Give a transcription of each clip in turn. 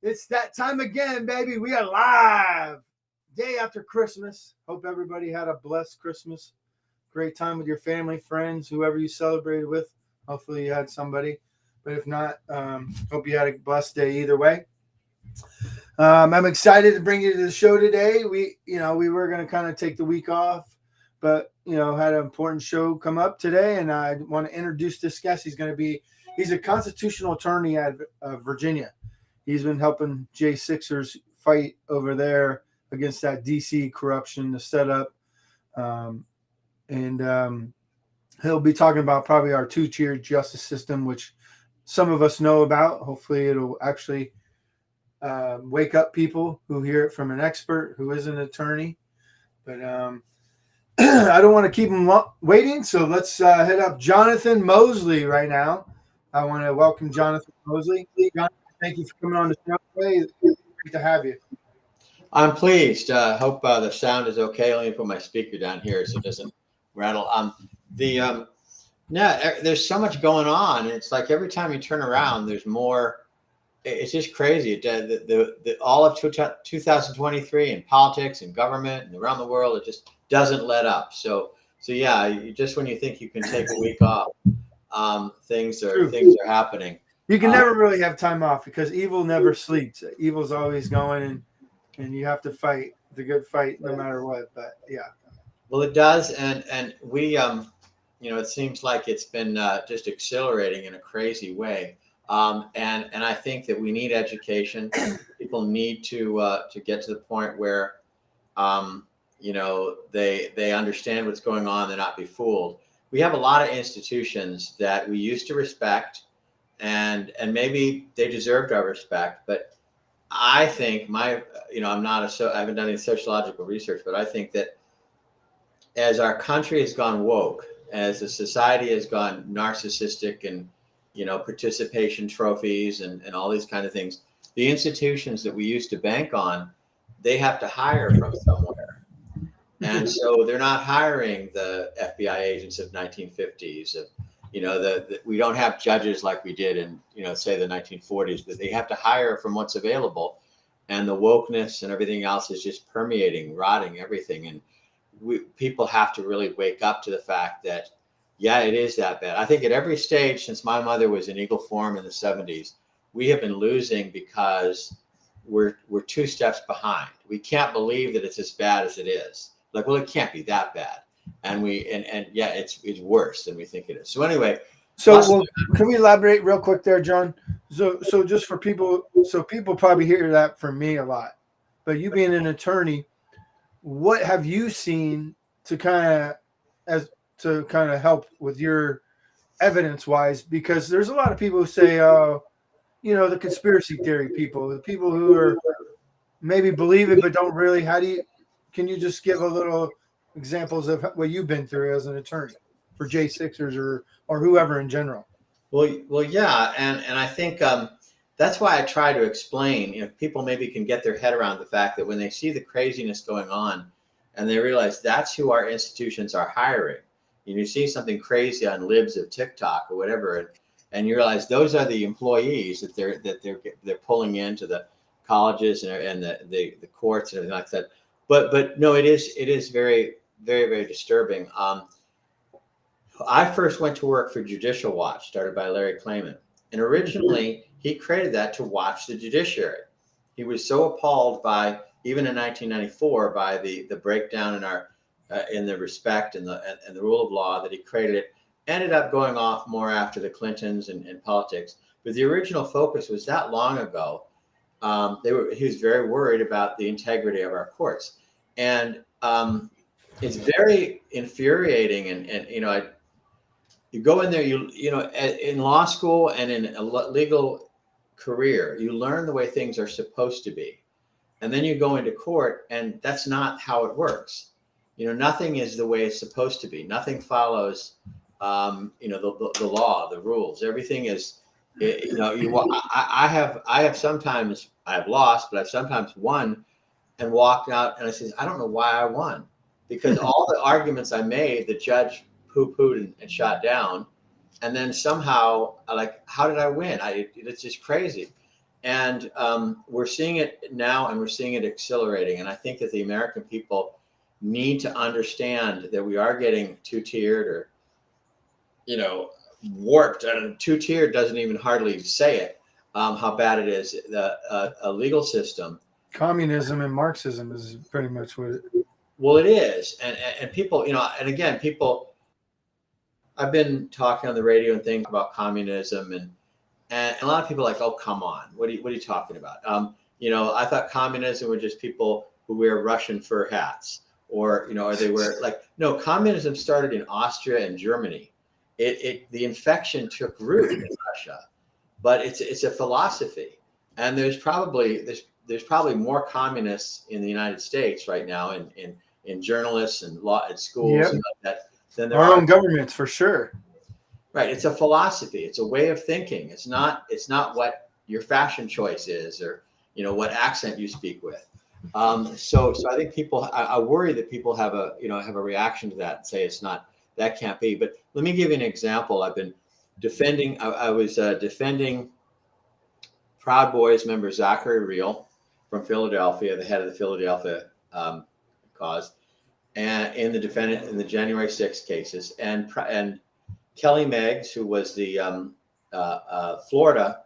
It's that time again, baby. We are live. Day after Christmas. Hope everybody had a blessed Christmas. Great time with your family, friends, whoever you celebrated with. Hopefully you had somebody. But if not, hope you had a blessed day either way. I'm excited to bring you to the show today. We were going to kind of take the week off, but, had an important show come up today. And I want to introduce this guest. He's a constitutional attorney out of Virginia. He's been helping J6ers fight over there against that DC corruption, the setup. He'll be talking about probably our two-tier justice system, which some of us know about. Hopefully it'll actually wake up people who hear it from an expert who is an attorney. But I don't want to keep him waiting, so let's hit up Jonathan Mosley right now. I want to welcome Jonathan Mosley. Jonathan, thank you for coming on the show today. It's great to have you. I'm pleased. Hope the sound is okay. Let me put my speaker down here so it doesn't rattle. There's so much going on. It's like every time you turn around, there's more. It's just crazy. All of 2023 in politics and government and around the world, it just doesn't let up. So yeah, just when you think you can take a week off, things are happening. You can never really have time off because evil never sleeps. Evil's always going, and you have to fight the good fight no matter what. But yeah. Well, it does, and we, it seems like it's been just accelerating in a crazy way. And I think that we need education. People need to get to the point where, they understand what's going on. They're not be fooled. We have a lot of institutions that we used to respect, and maybe they deserved our respect. But I think I haven't done any sociological research, but I think that as our country has gone woke, as the society has gone narcissistic and, participation trophies and all these kind of things, the institutions that we used to bank on, they have to hire from somewhere. And so they're not hiring the FBI agents of 1950s. We don't have judges like we did in, say the 1940s, but they have to hire from what's available. And the wokeness and everything else is just permeating, rotting everything. And people have to really wake up to the fact that, yeah, it is that bad. I think at every stage since my mother was in Eagle Forum in the 70s, we have been losing because we're 2 steps behind. We can't believe that it's as bad as it is. Like, well, it can't be that bad. And it's worse than we think it is. So anyway. Can we elaborate real quick there, John? So just for people, people probably hear that from me a lot, but you being an attorney, what have you seen to kind of help with your evidence wise? Because there's a lot of people who say, the conspiracy theory people, the people who are maybe believe it, but don't really. Can you just give a little examples of what you've been through as an attorney for J6ers or whoever in general? Well, yeah. And I think that's why I try to explain, people maybe can get their head around the fact that when they see the craziness going on and they realize that's who our institutions are hiring, you see something crazy on libs of TikTok or whatever, and you realize those are the employees that they're pulling into the colleges and the courts and everything like that. But no, it is very, very, very disturbing. I first went to work for Judicial Watch, started by Larry Klayman. And originally, he created that to watch the judiciary. He was so appalled by, even in 1994, by the breakdown in our in the respect and the rule of law that he created it. Ended up going off more after the Clintons and politics. But the original focus was that long ago. He was very worried about the integrity of our courts. And it's very infuriating. And you go in there, in law school and in a legal career, you learn the way things are supposed to be. And then you go into court, and that's not how it works. Nothing is the way it's supposed to be. Nothing follows, the law, the rules. Everything is, I have lost, but I've sometimes won and walked out, and I said, I don't know why I won, because all the arguments I made, the judge poo-pooed and shot down. And then somehow, how did I win? It's just crazy. And we're seeing it now, and we're seeing it accelerating. And I think that the American people need to understand that we are getting two-tiered, or, warped. And two-tiered doesn't even hardly say it, how bad it is. A legal system. Communism and Marxism is pretty much what it. Well, it is. And people, and again, people, I've been talking on the radio and things about communism, and a lot of people are like, oh, come on, what are you talking about? I thought communism were just people who wear Russian fur hats, or they wear, like, no, communism started in Austria and Germany. The infection took root in Russia, but it's a philosophy, and there's probably more communists in the United States right now, in journalists and law and schools, and like that, than there Our are own governments, for sure. Right. It's a philosophy. It's a way of thinking. It's not what your fashion choice is, or what accent you speak with. So I think people, I worry that people have a reaction to that and say it's not, that can't be. But let me give you an example. I've been defending. I was defending Proud Boys member Zachary Real from Philadelphia, the head of the Philadelphia cause, and in the January 6th cases, and Kelly Meggs, who was the Florida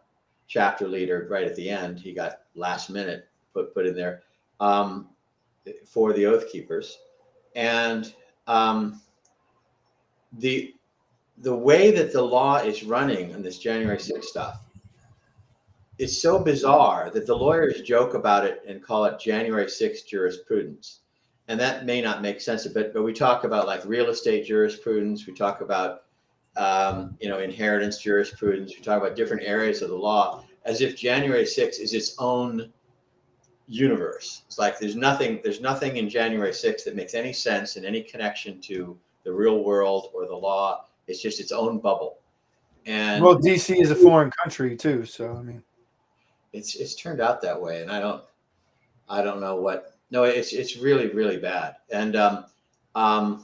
chapter leader right at the end, he got last minute put in there for the Oath Keepers. And the way that the law is running on this January 6th stuff, it's so bizarre that the lawyers joke about it and call it January 6th jurisprudence. And that may not make sense, but we talk about like real estate jurisprudence, we talk about inheritance jurisprudence. We talk about different areas of the law as if January 6th is its own universe. It's like there's nothing in January 6th that makes any sense in any connection to the real world or the law. It's just its own bubble. And well, DC is a foreign country too, so I mean, it's turned out that way, and I don't know what. No, it's really, really bad. And I've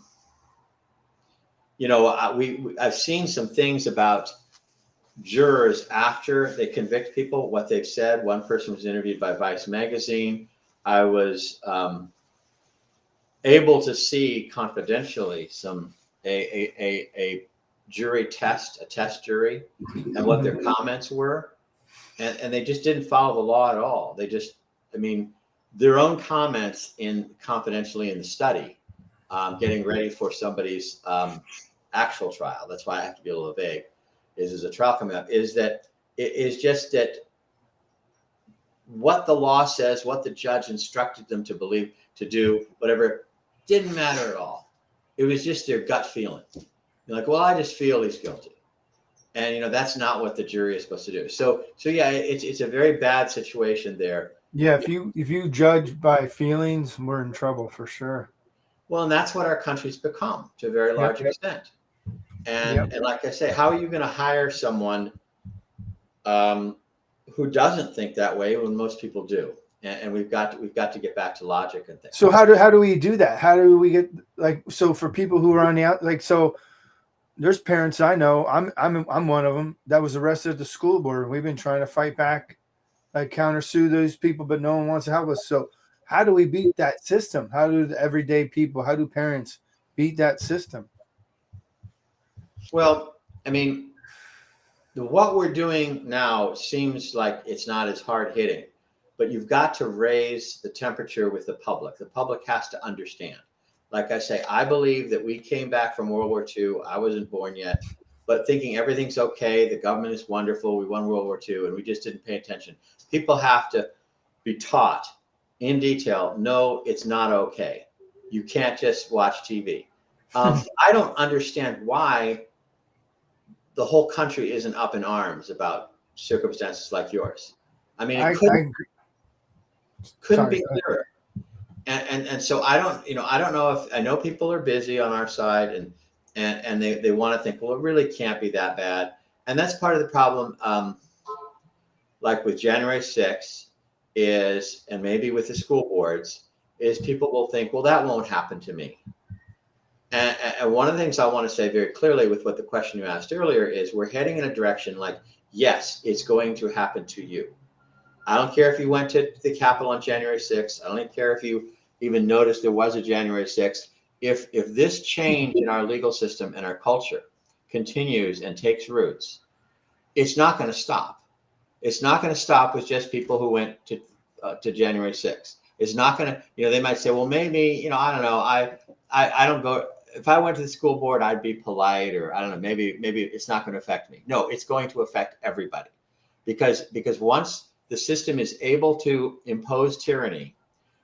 seen some things about jurors after they convict people, what they've said. One person was interviewed by Vice magazine. I was able to see confidentially a jury test, a test jury, and what their comments were, and they just didn't follow the law at all. They just, their own comments confidentially in the study, getting ready for somebody's actual trial. That's why I have to be a little vague. Is a trial coming up? Is that it is just that what the law says, what the judge instructed them to believe, to do, whatever, didn't matter at all. It was just their gut feeling. You're like, well, I just feel he's guilty, and that's not what the jury is supposed to do. So yeah, it's a very bad situation there. Yeah, if you judge by feelings, we're in trouble for sure. Well, and that's what our country's become to a very large extent. And like I say, how are you going to hire someone who doesn't think that way when most people do? And we've got to get back to logic and things. So how do we do that? How do we get, like, so for people who are on the out, like, so there's parents I know, I'm one of them, that was arrested at the school board, and we've been trying to fight back, like countersue those people, but no one wants to help us. So how do we beat that system? How do the everyday people, how do parents beat that system? Well, what we're doing now seems like it's not as hard hitting, but you've got to raise the temperature with the public. The public has to understand. Like I say, I believe that we came back from World War II. I wasn't born yet, but thinking everything's okay. The government is wonderful. We won World War II, and we just didn't pay attention. People have to be taught in detail. No, it's not okay. You can't just watch TV. I don't understand why the whole country isn't up in arms about circumstances like yours. It couldn't be clearer. And so I don't know if, I know people are busy on our side, and they want to think, well, it really can't be that bad. And that's part of the problem. Like with January 6th is, and maybe with the school boards, is people will think, well, that won't happen to me. And one of the things I want to say very clearly with what the question you asked earlier is, we're heading in a direction like, yes, it's going to happen to you. I don't care if you went to the Capitol on January 6th. I don't even care if you even noticed there was a January 6th. If this change in our legal system and our culture continues and takes roots, it's not going to stop. It's not going to stop with just people who went to January 6th. It's not going to, they might say, well, maybe, I don't know. I don't go. If I went to the school board, I'd be polite, or I don't know, maybe it's not going to affect me. No, it's going to affect everybody, because once the system is able to impose tyranny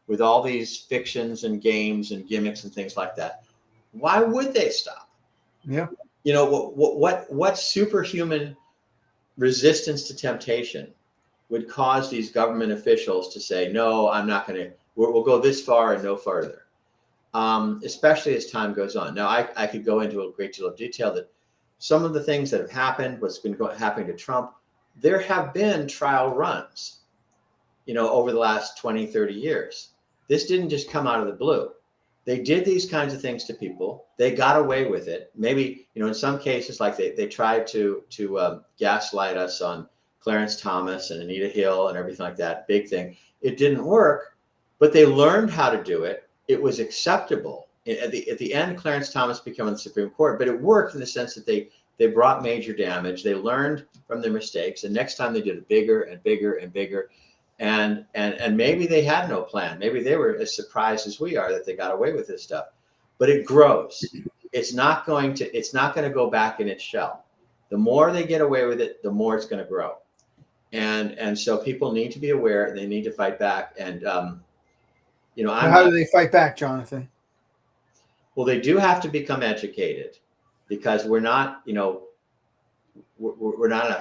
with all these fictions and games and gimmicks and things like that, why would they stop? Yeah. What superhuman resistance to temptation would cause these government officials to say, no, I'm not going to, we'll go this far and no further, especially as time goes on. Now, I could go into a great deal of detail that some of the things that have happened, what's been happening to Trump, there have been trial runs, over the last 20, 30 years. This didn't just come out of the blue. They did these kinds of things to people. They got away with it. Maybe, in some cases, like they tried to gaslight us on Clarence Thomas and Anita Hill and everything like that. Big thing. It didn't work, but they learned how to do it. It was acceptable. At the end, Clarence Thomas became on the Supreme Court, but it worked in the sense that they brought major damage. They learned from their mistakes, and next time they did it bigger and bigger and bigger. And maybe they had no plan. Maybe they were as surprised as we are that they got away with this stuff. But it grows. It's not going to go back in its shell. The more they get away with it, the more it's going to grow. And so people need to be aware. They need to fight back. And How do they fight back, Jonathan? Well, they do have to become educated, because we're not enough,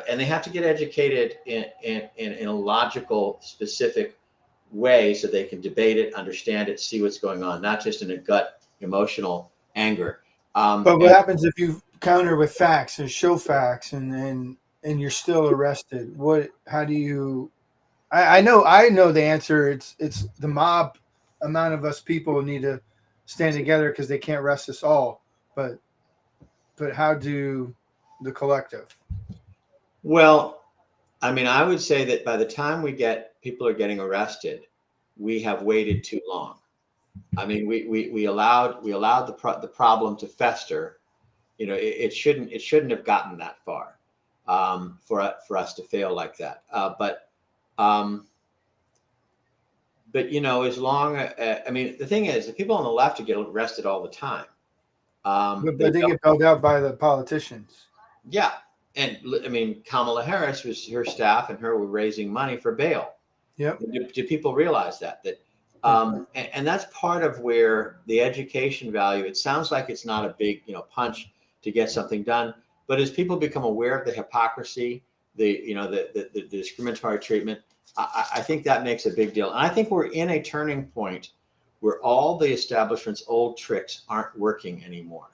and they have to get educated in a logical, specific way, so they can debate it, understand it, see what's going on, not just in a gut emotional anger. But what happens if you counter with facts and show facts, and you're still arrested? How do you? I know the answer. It's the mob amount of us people need to stand together because they can't arrest us all. But how do the collective? Well, I would say that by the time people are getting arrested, we have waited too long. We allowed the problem to fester. It shouldn't have gotten that far, for us to fail like that. But as long the thing is, the people on the left get arrested all the time. But they get bailed out by the politicians. Yeah. And Kamala Harris, her staff and her were raising money for bail. Yep. Do people realize that? And that's part of where the education value, it sounds like it's not a big, punch to get something done. But as people become aware of the hypocrisy, the discriminatory treatment, I think that makes a big deal. And I think we're in a turning point where all the establishment's old tricks aren't working anymore.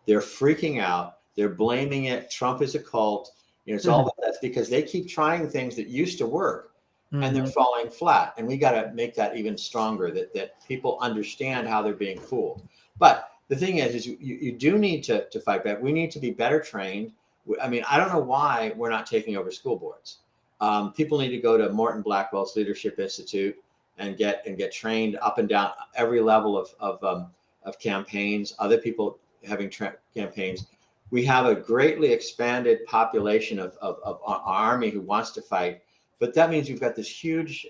They're freaking out. They're blaming it. Trump is a cult. It's all that's because they keep trying things that used to work, and they're falling flat. And we got to make that even stronger, that people understand how they're being fooled. But the thing is you do need to fight back. We need to be better trained. I don't know why we're not taking over school boards. People need to go to Morton Blackwell's Leadership Institute and get trained up and down every level of campaigns. Other people having campaigns. We have a greatly expanded population of our army who wants to fight, but that means we've got this huge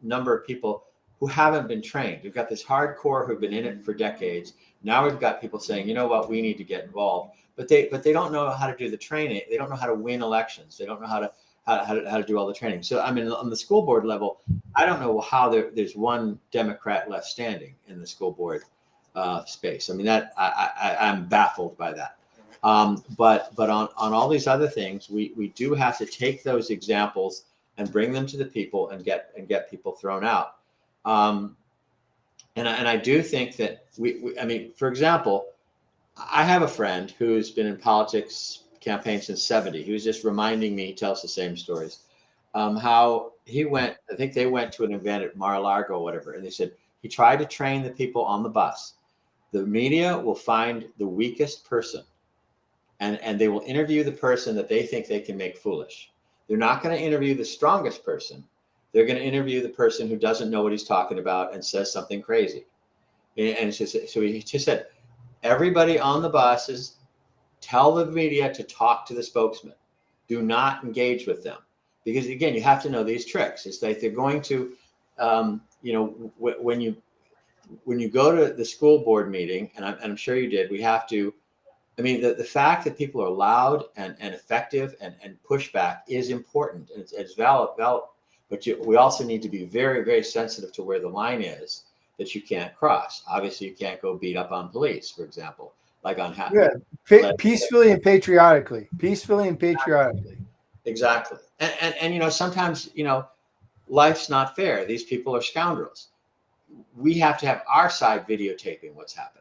number of people who haven't been trained. We've got this hardcore who've been in it for decades. Now we've got people saying, you know what, we need to get involved, but they don't know how to do the training. They don't know how to win elections. They don't know how to do all the training. So on the school board level, I don't know how there's one Democrat left standing in the school board space. I'm baffled by that. But on all these other things, we do have to take those examples and bring them to the people and get people thrown out. And I do think that for example, I have a friend who's been in politics campaign since 70. He was just reminding me, he tells the same stories, how he went, I think they went to an event at Mar-a-Lago or whatever, and they said he tried to train the people on the bus. The media will find the weakest person, and they will interview the person that they think they can make foolish. They're not going to interview the strongest person. they're going to interview the person who doesn't know what he's talking about and says something crazy. And it's just, so he just said, everybody on the buses, tell the media to talk to the spokesman. Do not engage with them. Because again, you have to know these tricks. It's like they're going to, when you go to the school board meeting, and I'm sure you did, we have to, I mean, the fact that people are loud and effective and pushback is important. And it's valid, but we also need to be very, very sensitive to where the line is that you can't cross. Obviously, you can't go beat up on police, for example, like on peacefully and patriotically. Peacefully and patriotically. Exactly. And sometimes, life's not fair. These people are scoundrels. We have to have our side videotaping what's happening.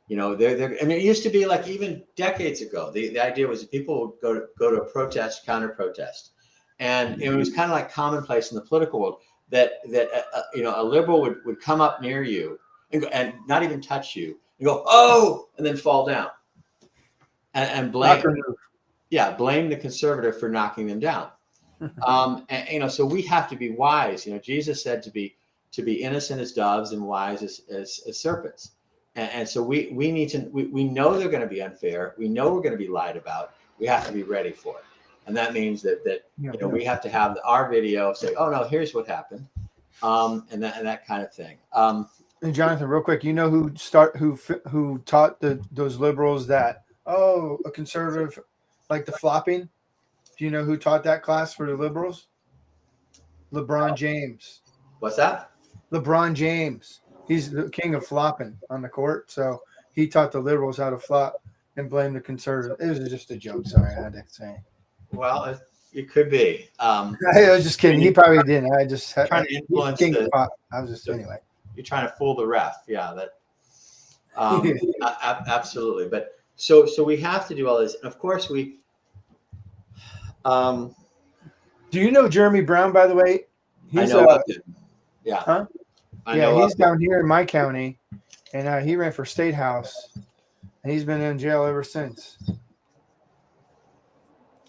And it used to be like even decades ago, the idea was that people would go to a protest, counter protest. And it was kind of like commonplace in the political world that a liberal would come up near you and not even touch you and go, oh, and then fall down and blame the conservative for knocking them down. So we have to be wise. Jesus said to be innocent as doves and wise as serpents. And so we need to, we know they're going to be unfair. We know we're going to be lied about. We have to be ready for it. And that means that we have to have our video say, oh no, here's what happened. And that kind of thing. And Jonathan, real quick, who taught those liberals that, a conservative, like the flopping? Do you know who taught that class for the liberals? LeBron James. What's that? LeBron James. He's the king of flopping on the court. So he taught the liberals how to flop and blame the conservatives. It was just a joke. Sorry, I had to say. Well, it could be. I was just kidding. He probably didn't. I just had trying to influence I was just anyway. You're trying to fool the ref. Yeah, that absolutely. But so we have to do all this. And of course we do you know Jeremy Brown, by the way? He's, I know of him. Yeah. Huh? He's down here in my county, and he ran for state house, and he's been in jail ever since.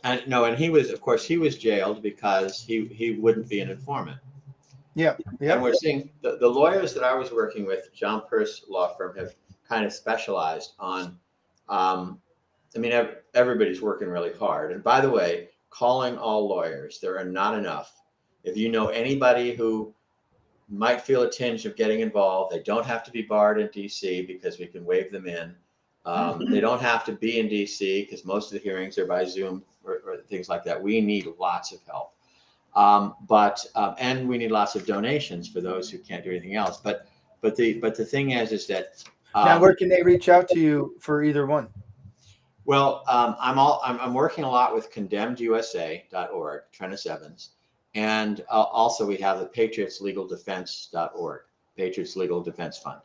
And he was jailed because he wouldn't be an informant. Yeah. And we're seeing the lawyers that I was working with, John Pearce law firm, have kind of specialized on. Everybody's working really hard. And by the way, calling all lawyers, there are not enough. If you know anybody who might feel a tinge of getting involved, they don't have to be barred in DC because we can wave them in. They don't have to be in DC because most of the hearings are by Zoom or things like that. We need lots of help. And we need lots of donations for those who can't do anything else. But the thing is that now where can they reach out to you for either one? Well, I'm working a lot with condemnedusa.org, Trenna Sevens, and also we have the patriotslegaldefense.org, Patriots Legal Defense Fund.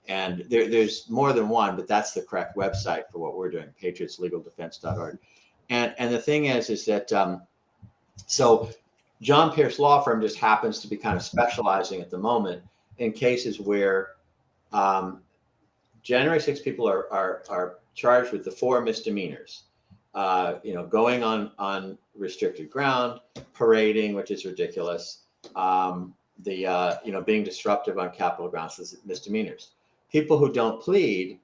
And there's more than one, but that's the correct website for what we're doing, patriotslegaldefense.org. And the thing is that so John Pearce Law Firm just happens to be kind of specializing at the moment in cases where January 6 people are charged with the 4 misdemeanors. Going on restricted ground, parading, which is ridiculous. Being disruptive on Capitol grounds is misdemeanors. People who don't plead,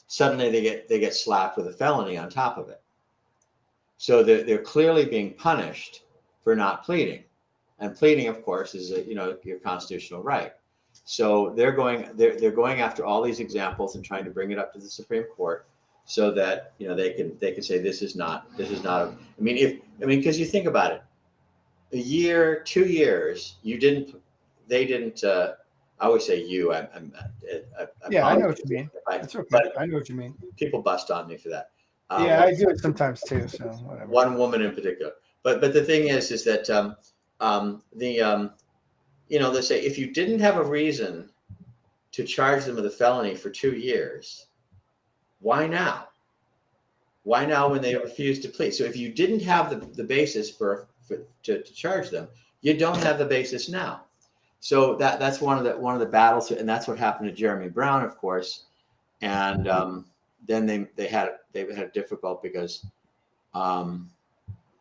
suddenly they get slapped with a felony on top of it. So they're clearly being punished for not pleading, and pleading, of course, is your constitutional right. So they're going after all these examples and trying to bring it up to the Supreme Court so that they can say this is not because you think about it, a year, 2 years, they didn't. I always say you. I know what you mean. That's okay. I know what you mean. People bust on me for that. I do it sometimes too. So whatever. One woman in particular, but the thing is that they say if you didn't have a reason to charge them with a felony for 2 years, why now? Why now when they refuse to plead? So if you didn't have the basis to charge them, you don't have the basis now. So that's one of the battles, and that's what happened to Jeremy Brown, of course. And then they had it difficult because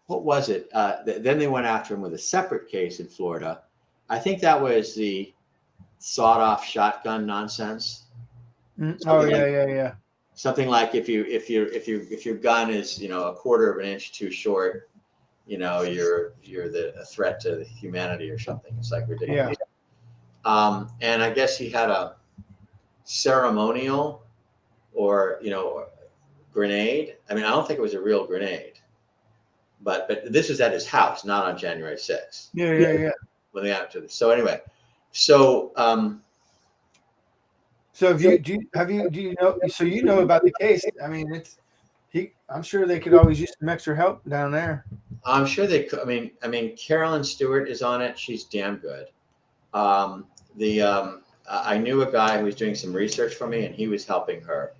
what was it? Then they went after him with a separate case in Florida. I think that was the sawed-off shotgun nonsense. Oh Something yeah, like yeah, yeah. something like if your gun is a quarter of an inch too short, you're a threat to humanity or something. It's like Yeah. ridiculous. And I guess he had a ceremonial or grenade. I mean, I don't think it was a real grenade, but this was at his house, not on January 6th. Yeah, yeah, yeah. When they got to this. So anyway, so So do you know so you know about the case? I mean, I'm sure they could always use some extra help down there. I'm sure they could. I mean, Carolyn Stewart is on it. She's damn good. The I knew a guy who was doing some research for me, and he was helping her.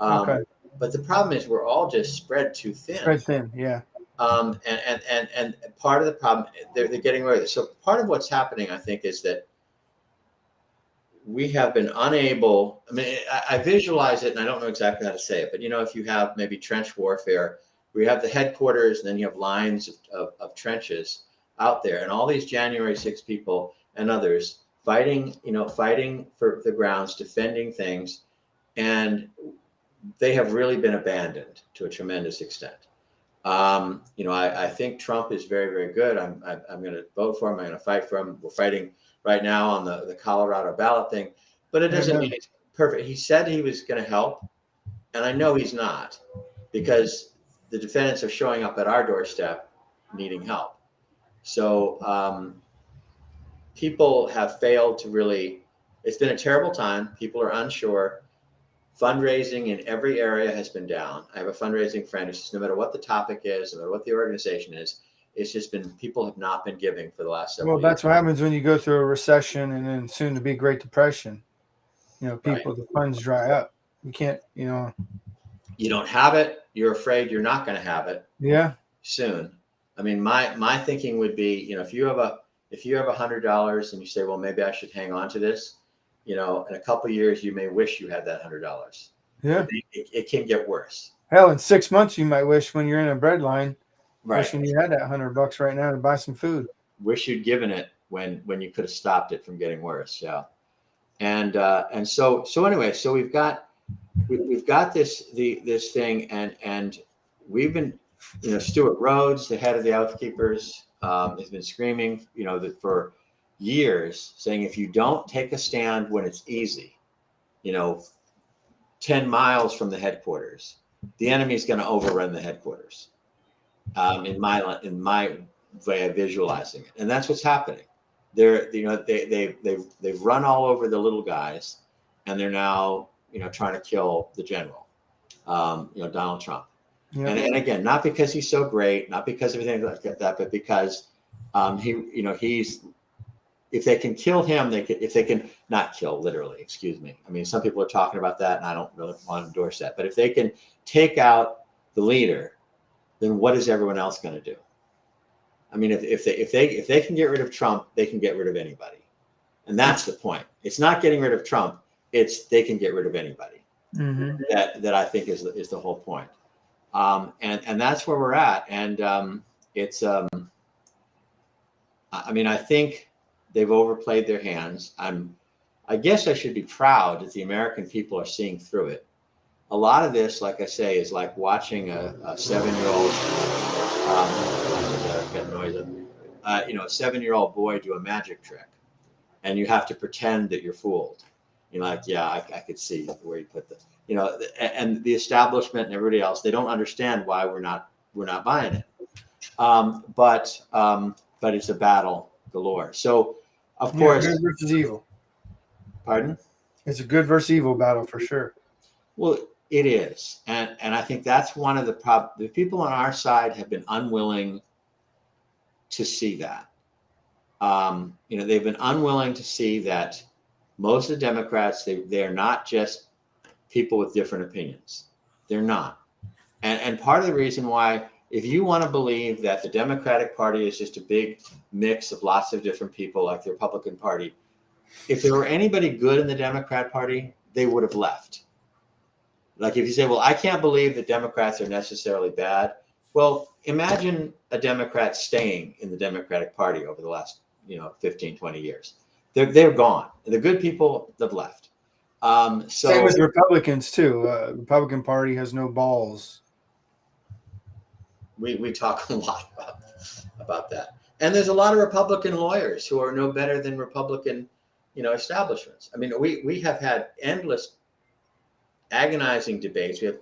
Okay. But the problem is, we're all just spread too thin. Spread thin, yeah. And part of the problem, they're getting rid of it. So part of what's happening, I think, is that we have been unable. I mean, I visualize it, and I don't know exactly how to say it, but if you have maybe trench warfare, we have the headquarters, and then you have lines of trenches out there, and all these January 6 people and others fighting for the grounds, defending things, and they have really been abandoned to a tremendous extent. I think Trump is very, very good. I'm going to vote for him. I'm going to fight for him. We're fighting right now on the Colorado ballot thing, but it doesn't mean it's perfect. He said he was going to help, and I know he's not, because the defendants are showing up at our doorstep needing help. So people have failed to really. It's been a terrible time. People are unsure. Fundraising in every area has been down. I have a fundraising friend who says no matter what the topic is, no matter what the organization is, it's just been, people have not been giving for the last several years. Well, that's what happens when you go through a recession and then soon to be Great Depression. People, the funds dry up. You can't, You don't have it. You're afraid you're not going to have it. Yeah. Soon. I mean, my thinking would be, if you have $100 and you say, well, maybe I should hang on to this, in a couple of years, you may wish you had that $100. Yeah. It can get worse. Hell, in 6 months, you might wish, when you're in a bread line, right, wishing you had that $100 right now to buy some food. Wish you'd given it when you could have stopped it from getting worse. Yeah. And so anyway, so we've got this thing, and we've been, Stuart Rhodes, the head of the Oath Keepers, has been screaming, that for years, saying if you don't take a stand when it's easy, 10 miles from the headquarters, the enemy's going to overrun the headquarters. In my way of visualizing it, and that's what's happening. They've run all over the little guys, and they're now trying to kill the general, Donald Trump. Yeah. And again, not because he's so great, not because of everything like that, but because he's, if they can kill him, if they can not kill literally, excuse me. I mean, some people are talking about that, and I don't really want to endorse that. But if they can take out the leader, then what is everyone else going to do? I mean, if they can get rid of Trump, they can get rid of anybody, and that's the point. It's not getting rid of Trump; it's they can get rid of anybody. Mm-hmm. That I think is the whole point, and that's where we're at. And it's I mean, I think they've overplayed their hands. I guess I should be proud that the American people are seeing through it. A lot of this, like I say, is like watching a 7-year-old. A 7-year-old boy do a magic trick, and you have to pretend that you're fooled. You're like, yeah, I could see where you put this. And the establishment and everybody else, they don't understand why we're not buying it. But it's a battle galore. So, of course, good versus evil. Pardon? It's a good versus evil battle for sure. Well, it is, and I think that's one of the problems. The people on our side have been unwilling to see that. They've been unwilling to see that most of the Democrats, they're not just people with different opinions. They're not. And part of the reason why, if you want to believe that the Democratic Party is just a big mix of lots of different people like the Republican Party, if there were anybody good in the Democrat Party, they would have left. Like if you say, well, I can't believe that Democrats are necessarily bad. Well, imagine a Democrat staying in the Democratic Party over the last, 15, 20 years. They're gone. The good people have left. Same So with Republicans too. Republican Party has no balls. we talk a lot about that. And there's a lot of Republican lawyers who are no better than Republican, establishments. I mean, we have had endless agonizing debates. We have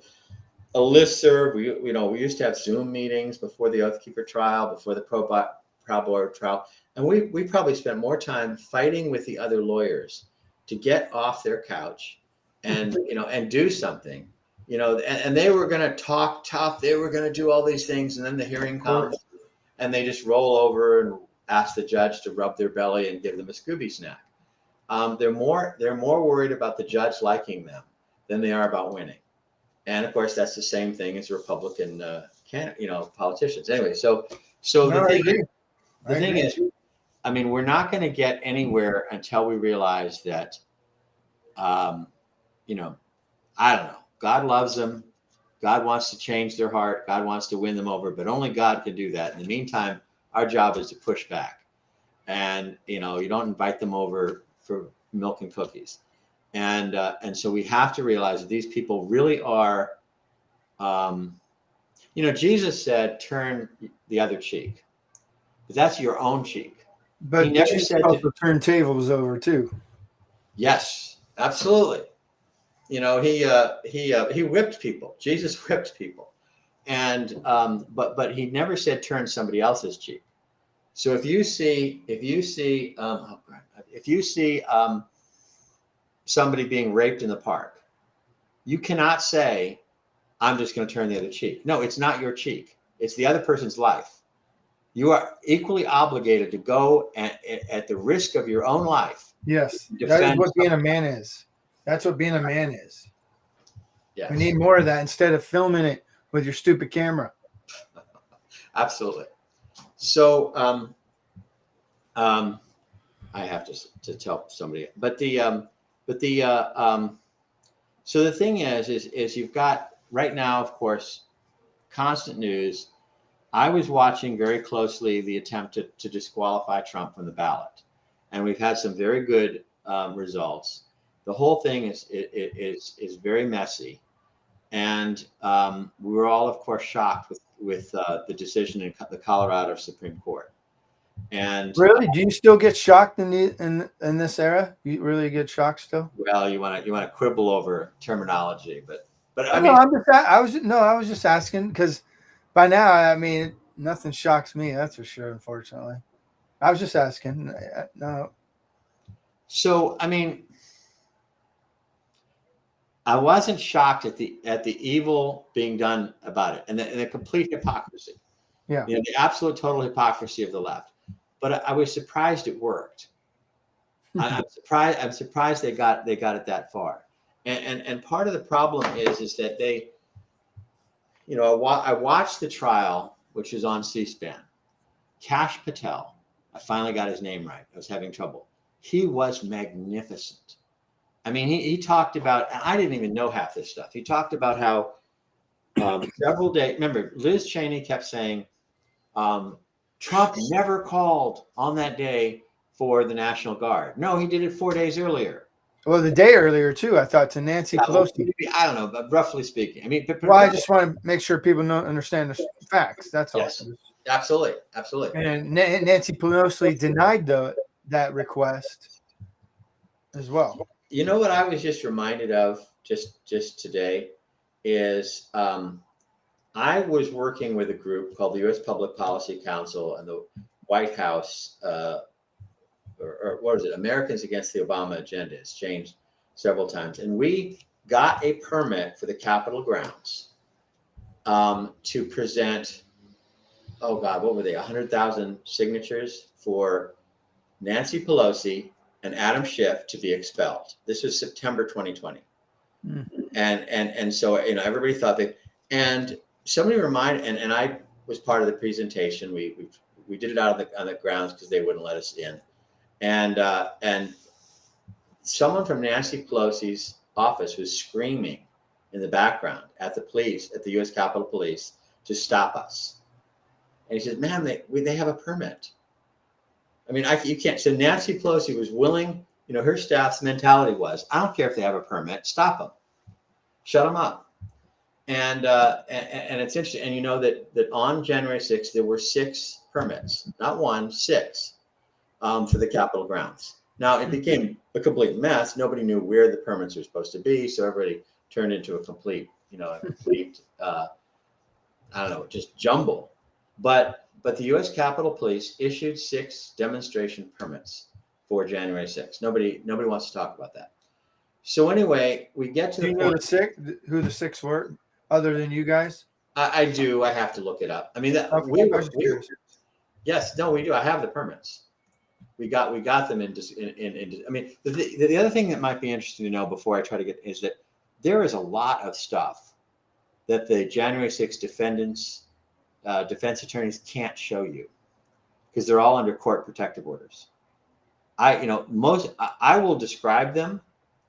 a listserv. We used to have Zoom meetings before the Oath Keeper trial, before the Proboer trial, and we probably spent more time fighting with the other lawyers to get off their couch and and do something. And they were going to talk tough. They were going to do all these things, and then the hearing comes, and they just roll over and ask the judge to rub their belly and give them a Scooby snack. They're more worried about the judge liking them than they are about winning. And of course, that's the same thing as Republican, politicians. Anyway, so No, the thing is, I mean, we're not going to get anywhere until we realize that, I don't know. God loves them. God wants to change their heart. God wants to win them over, but only God can do that. In the meantime, our job is to push back, and you don't invite them over for milk and cookies. And so we have to realize that these people really are, Jesus said, turn the other cheek, but that's your own cheek. But He never Jesus said also turned tables over too. yes, absolutely. He whipped people. Jesus whipped people. And, but he never said, turn somebody else's cheek. So if you see, somebody being raped in the park, you cannot say, I'm just going to turn the other cheek. No, it's not your cheek. It's the other person's life. You are equally obligated to go at the risk of your own life. Yes, that is what being a man is. That's what being a man is. Yes. We need more of that instead of filming it with your stupid camera. Absolutely. So I have to tell somebody, so the thing is you've got right now, of course, constant news. I was watching very closely the attempt to disqualify Trump from the ballot, and we've had some very good results. The whole thing is very messy, and we were all, of course, shocked with the decision in the Colorado Supreme Court. And really, do you still get shocked in this era? You really get shocked still? well, you want to quibble over terminology, but I No, mean, I was just asking because by now, I mean, nothing shocks me. That's for sure. Unfortunately, I was just asking. No, so I mean, I wasn't shocked at the evil being done about it and the complete hypocrisy. yeah, The absolute total hypocrisy of the left. But I was surprised it worked. I'm surprised. I'm surprised they got it that far. And part of the problem is that they, I watched the trial, which is on C-SPAN. Kash Patel, I finally got his name right. I was having trouble. He was magnificent. I mean, he talked about, and I didn't even know half this stuff. He talked about how several days. Remember, Liz Cheney kept saying Trump never called on that day for the National Guard. No, he did it 4 days earlier. well, the day earlier too. I thought to Nancy Pelosi. I don't know, but roughly speaking, I mean, Well, I just want to make sure people understand the facts. That's all. Yes, absolutely. And Nancy Pelosi denied that request as well. You know what I was just reminded of just today is I was working with a group called the U.S. Public Policy Council and the White House, or what is it? Americans Against the Obama Agenda. It's changed several times, and we got a permit for the Capitol grounds to present. Oh God, what were they? 100,000 signatures for Nancy Pelosi and Adam Schiff to be expelled. This was September 2020. And so everybody thought and somebody reminded, and I was part of the presentation. We did it out on the grounds because they wouldn't let us in, and someone from Nancy Pelosi's office was screaming in the background at the police, at the U.S. Capitol Police, to stop us. And he says, "Man, they have a permit." I mean, you can't. So Nancy Pelosi was willing. Her staff's mentality was, "I don't care if they have a permit. Stop them, shut them up." And it's interesting. And that on January 6th there were 6 permits, not 1, 6, for the Capitol grounds. Now it became a complete mess. Nobody knew where the permits were supposed to be, so everybody turned into a complete, I don't know, just jumble. But the U.S. Capitol Police issued 6 demonstration permits for January 6th. Nobody wants to talk about that. So anyway, we get to Do the you point. know who the 6 were, other than you guys? I do. I have to look it up. I mean, Okay, I was just curious. Yes, no, we do. I have the permits. We got them in. I mean, the other thing that might be interesting to know before I try to get is that there is a lot of stuff that the January 6th defense attorneys can't show you because they're all under court protective orders. I will describe them,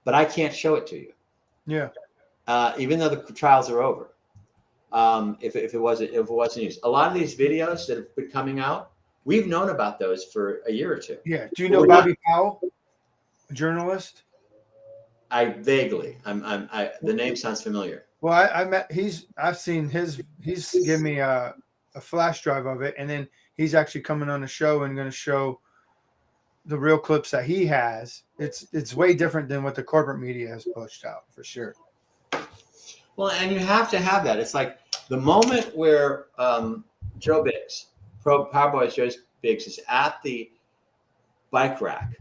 but I can't show it to you. Yeah. Even though the trials are over. If it wasn't used, a lot of these videos that have been coming out, we've known about those for a year or 2. Yeah. Do you know Bobby Powell, a journalist? I vaguely. The name sounds familiar. Well, I've seen he's given me a flash drive of it, and then he's actually coming on the show and going to show the real clips that he has. It's way different than what the corporate media has pushed out, for sure. Well, and you have to have that. It's like the moment where Joe Biggs, Power Boys Joe Biggs, is at the bike rack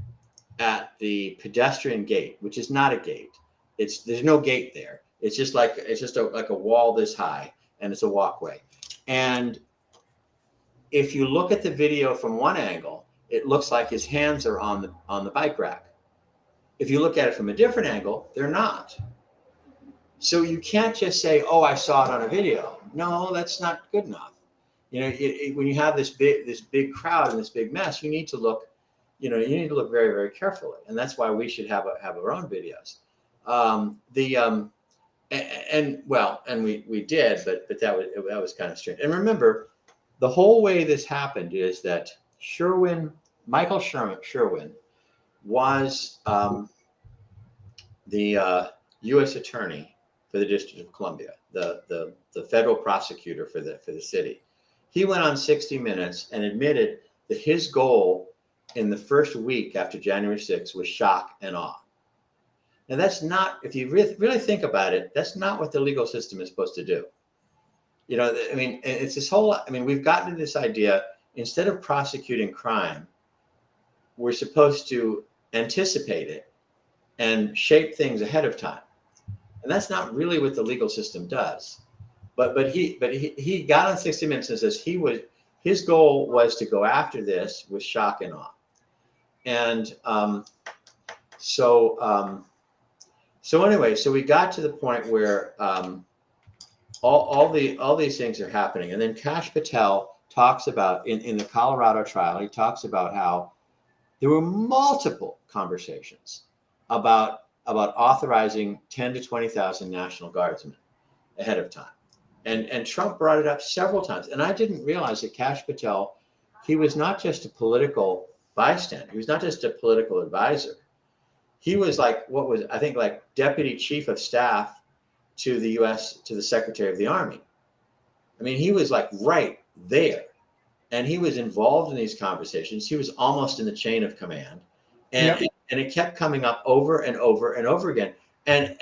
at the pedestrian gate, which is not a gate. There's no gate there. It's just like a wall this high, and it's a walkway. And if you look at the video from one angle, it looks like his hands are on the bike rack. If you look at it from a different angle, they're not. So you can't just say, "Oh, I saw it on a video." No, that's not good enough. When you have this big crowd and this big mess, you need to look very, very carefully, and that's why we should have our own videos. We did, but that was kind of strange. And remember, the whole way this happened is that Michael Sherwin was the U.S. attorney for the District of Columbia, the federal prosecutor for the city. He went on 60 Minutes and admitted that his goal in the first week after January 6th was shock and awe. Now that's not, if you really think about it, that's not what the legal system is supposed to do. I mean, it's this whole, we've gotten to this idea, instead of prosecuting crime, we're supposed to anticipate it and shape things ahead of time. And that's not really what the legal system does. But he got on 60 Minutes and says his goal was to go after this with shock and awe. And so anyway, so we got to the point where all these things are happening, and then Kash Patel talks about in the Colorado trial. He talks about how there were multiple conversations about authorizing 10 to 20,000 National Guardsmen ahead of time, and Trump brought it up several times. And I didn't realize that Kash Patel, he was not just a political bystander. He was not just a political advisor. He was like deputy chief of staff to the Secretary of the Army. I mean, he was like right there, and he was involved in these conversations. He was almost in the chain of command, and it kept coming up over and over and over again. And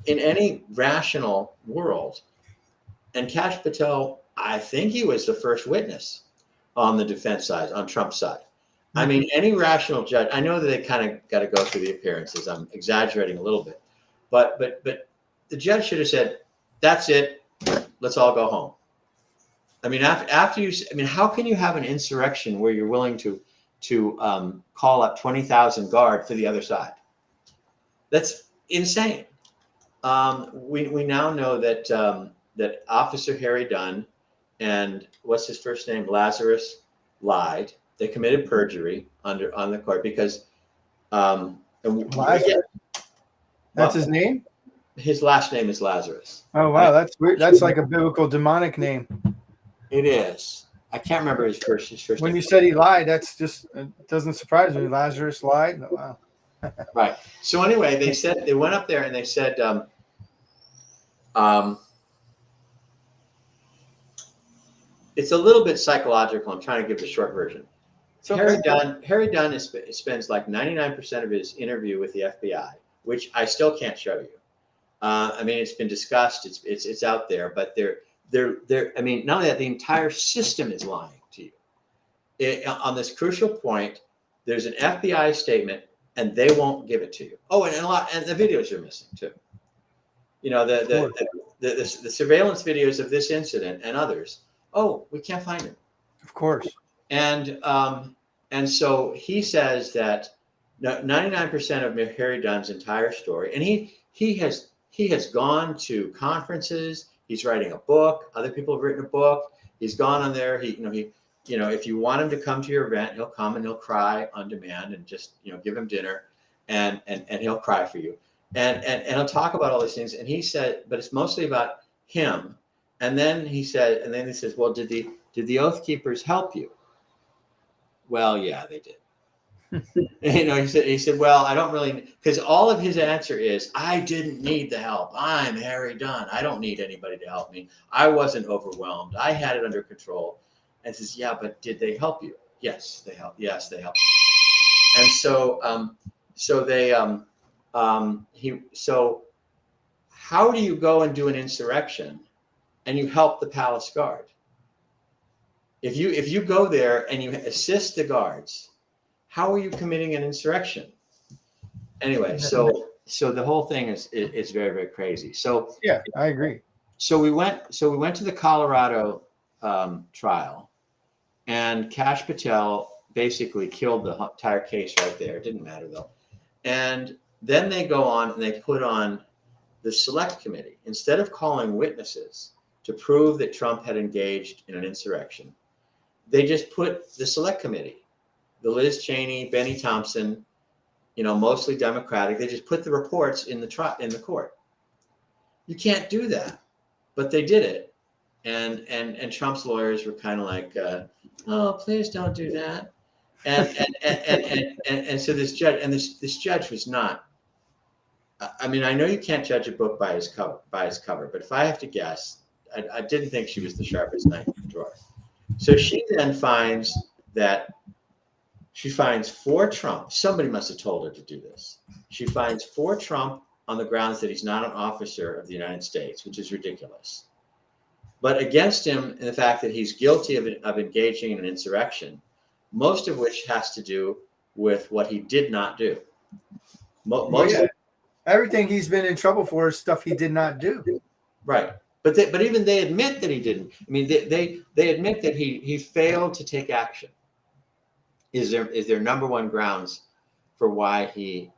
in any rational world, and Kash Patel, I think he was the first witness on the defense side, on Trump's side. I mean, any rational judge, I know that they kind of got to go through the appearances. I'm exaggerating a little bit, but the judge should have said, "That's it. Let's all go home." I mean, how can you have an insurrection where you're willing to call up 20,000 guard for the other side? That's insane. We now know that Officer Harry Dunn and what's his first name, Lazarus, lied. They committed perjury on the court because Lazarus. That's his name? His last name is Lazarus. Oh wow, that's weird. That's like a biblical demonic name. It is. I can't remember his first When name. you said he lied, that's just it doesn't surprise me. Lazarus lied. Wow. Right. So anyway, they said they went up there and they said, um, it's a little bit psychological. I'm trying to give the short version. Okay. Harry Dunn spends like 99% of his interview with the FBI, which I still can't show you. I mean, it's been discussed. It's out there, but they're. I mean, not only that, the entire system is lying to you. On this crucial point, there's an FBI statement, and they won't give it to you. Oh, and the videos are missing too. You know, the surveillance videos of this incident and others. Oh, we can't find him. Of course. And so he says that 99% of Harry Dunn's entire story, and he has gone to conferences. He's writing a book. Other people have written a book. He's gone on there. If you want him to come to your event, he'll come and he'll cry on demand, and just give him dinner, and he'll cry for you, and he'll talk about all these things. And he said, but it's mostly about him. And then he says, well, did the Oath Keepers help you? Well, yeah, they did. He said, well, I don't really, because all of his answer is, I didn't need the help. I'm Harry Dunn. I don't need anybody to help me. I wasn't overwhelmed. I had it under control. And says, yeah, but did they help you? Yes, they helped. Yes, they helped. And so how do you go and do an insurrection and you help the palace guard? If you go there and you assist the guards, how are you committing an insurrection? Anyway, so the whole thing is very, very crazy. So yeah, I agree. So we went to the Colorado trial, and Kash Patel basically killed the entire case right there. It didn't matter though. And then they go on and they put on the select committee. Instead of calling witnesses to prove that Trump had engaged in an insurrection, they just put the select committee, the Liz Cheney, Benny Thompson, mostly Democratic. They just put the reports in the court. You can't do that, but they did it, and Trump's lawyers were kind of like, "Oh, please don't do that." And so this judge, and this judge was not. I mean, I know you can't judge a book by its cover, but if I have to guess, I didn't think she was the sharpest knife in the drawer. So she then finds for Trump. Somebody must have told her to do this. She finds for Trump on the grounds that he's not an officer of the United States, which is ridiculous. But against him in the fact that he's guilty of engaging in an insurrection, most of which has to do with what he did not do. Everything he's been in trouble for is stuff he did not do. Right. But even they admit that he didn't. I mean, they admit that he failed to take action. Is their number one grounds for why he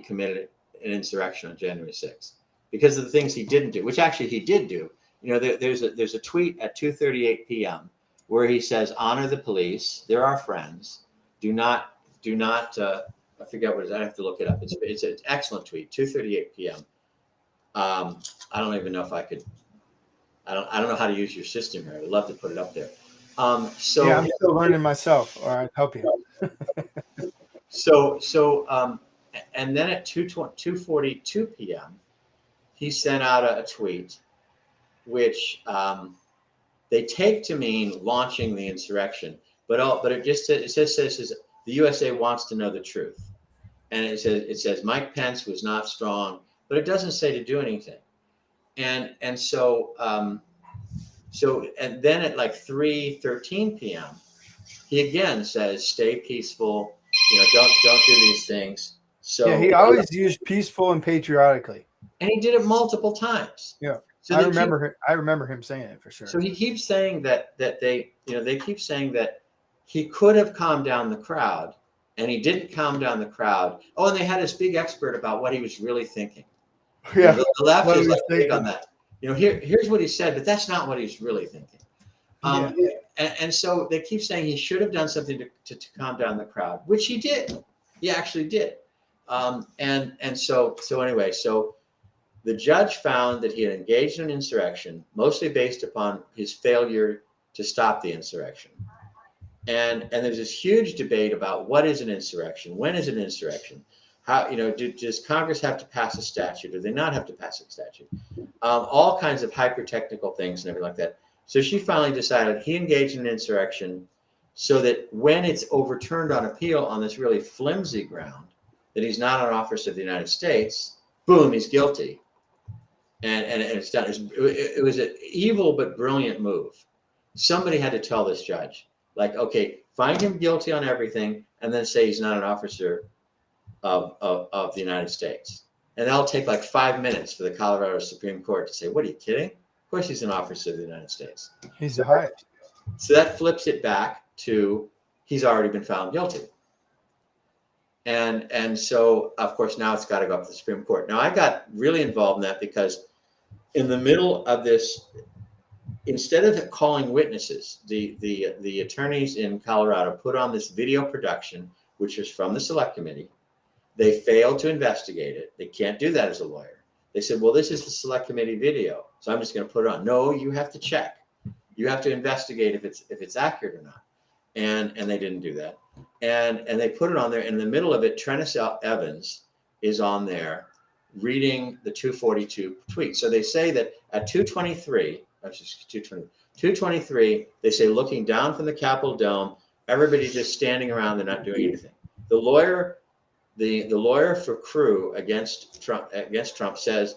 committed an insurrection on January 6th, because of the things he didn't do, which actually he did do. There's a tweet at 2:38 p.m. where he says, "Honor the police. They're our friends. Do not." I forget what it is. I have to look it up. It's an excellent tweet. 2:38 p.m. I don't even know if I could. I don't know how to use your system here. I would love to put it up there. I'm still learning myself. All right, help you. And then at 2:42 p.m., he sent out a tweet, which they take to mean launching the insurrection, but it says the USA wants to know the truth, and it says Mike Pence was not strong, but it doesn't say to do anything, and so and then at like 3:13 p.m. he again says, "Stay peaceful. Don't do these things." So yeah, he always used peaceful and patriotically, and he did it multiple times. Yeah, so I remember him saying it for sure. So he keeps saying that they keep saying that he could have calmed down the crowd, and he didn't calm down the crowd. Oh, and they had this big expert about what he was really thinking. Yeah, the left is like big on that. Here's what he said, but that's not what he's really thinking. And so they keep saying he should have done something to calm down the crowd, which he did. He actually did. And so anyway, so The judge found that he had engaged in an insurrection, mostly based upon his failure to stop the insurrection. And there's this huge debate about what is an insurrection, when is an insurrection, how, does Congress have to pass a statute? Do they not have to pass a statute? All kinds of hyper technical things and everything like that. So she finally decided he engaged in an insurrection, so that when it's overturned on appeal on this really flimsy ground that he's not an officer of the United States, boom, he's guilty. And it's done. It was an evil but brilliant move. Somebody had to tell this judge, like, okay, find him guilty on everything, and then say he's not an officer of the United States. And that'll take like 5 minutes for the Colorado Supreme Court to say, what, are you kidding? Of course he's an officer of the United States. He's the highest. So that flips it back to he's already been found guilty. And so, of course, now it's got to go up to the Supreme Court. Now, I got really involved in that because in the middle of this, instead of calling witnesses, the attorneys in Colorado put on this video production, which was from the Select Committee. They failed to investigate it. They can't do that as a lawyer. They said, well, this is the Select Committee video, so I'm just going to put it on. No, you have to check. You have to investigate if it's accurate or not. And they didn't do that. And they put it on there. In the middle of it, Trennis Evans is on there reading the 242 tweet. So they say that at 2:23, 2:23, they say, looking down from the Capitol dome, everybody's just standing around. They're not doing anything. The lawyer for Crew against Trump says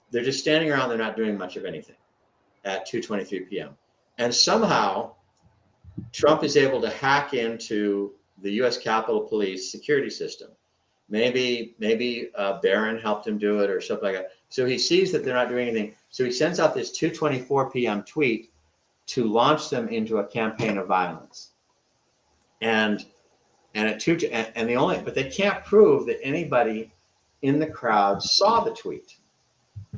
they're just standing around. They're not doing much of anything at 2:23 p.m. And somehow Trump is able to hack into the U.S. Capitol Police security system. Maybe Barron helped him do it or something like that. So he sees that they're not doing anything. So he sends out this 2:24 p.m. tweet to launch them into a campaign of violence. But they can't prove that anybody in the crowd saw the tweet,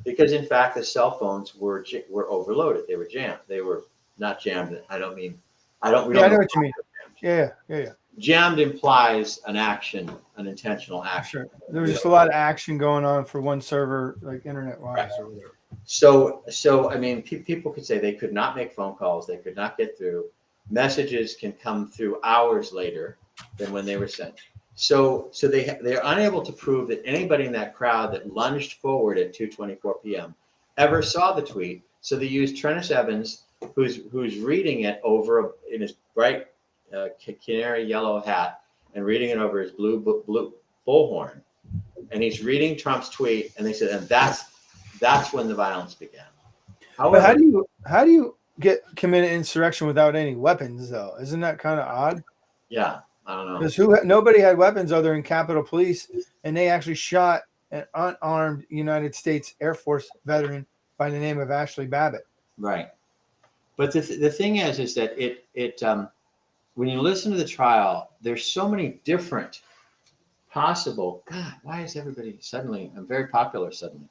because in fact the cell phones were overloaded. They were jammed. They were not jammed. I know what you mean. Yeah. Jammed implies an action, an intentional action. Sure. There was just a lot of action going on for one server, like internet-wise, right, or whatever. So I mean, people could say they could not make phone calls, they could not get through. Messages can come through hours later than when they were sent. So they're unable to prove that anybody in that crowd that lunged forward at 2:24 p.m. ever saw the tweet. So they used Trennis Evans, who's reading it in his bright canary yellow hat and reading it over his blue bullhorn, and he's reading Trump's tweet. And they said, and that's when the violence began. However, how do you get committed insurrection without any weapons, though? Isn't that kind of odd? Yeah, I don't know. Because nobody had weapons other than Capitol Police, and they actually shot an unarmed United States Air Force veteran by the name of Ashley Babbitt. Right. But the thing is that it when you listen to the trial, there's so many different possible. God, why is everybody suddenly? I'm very popular suddenly.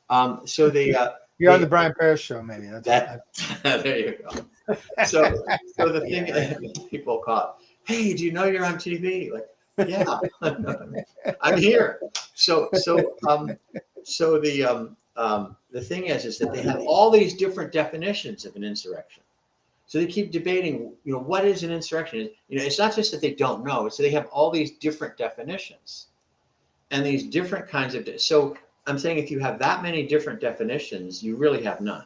You're on the Brian Parrish show, maybe. There you go. So the thing people call, hey, do you know you're on TV? Like, yeah, I'm here. So the thing is that they have all these different definitions of an insurrection. So they keep debating, what is an insurrection? It's not just that they don't know, it's that they have all these different definitions and these different kinds of. So I'm saying if you have that many different definitions, you really have none.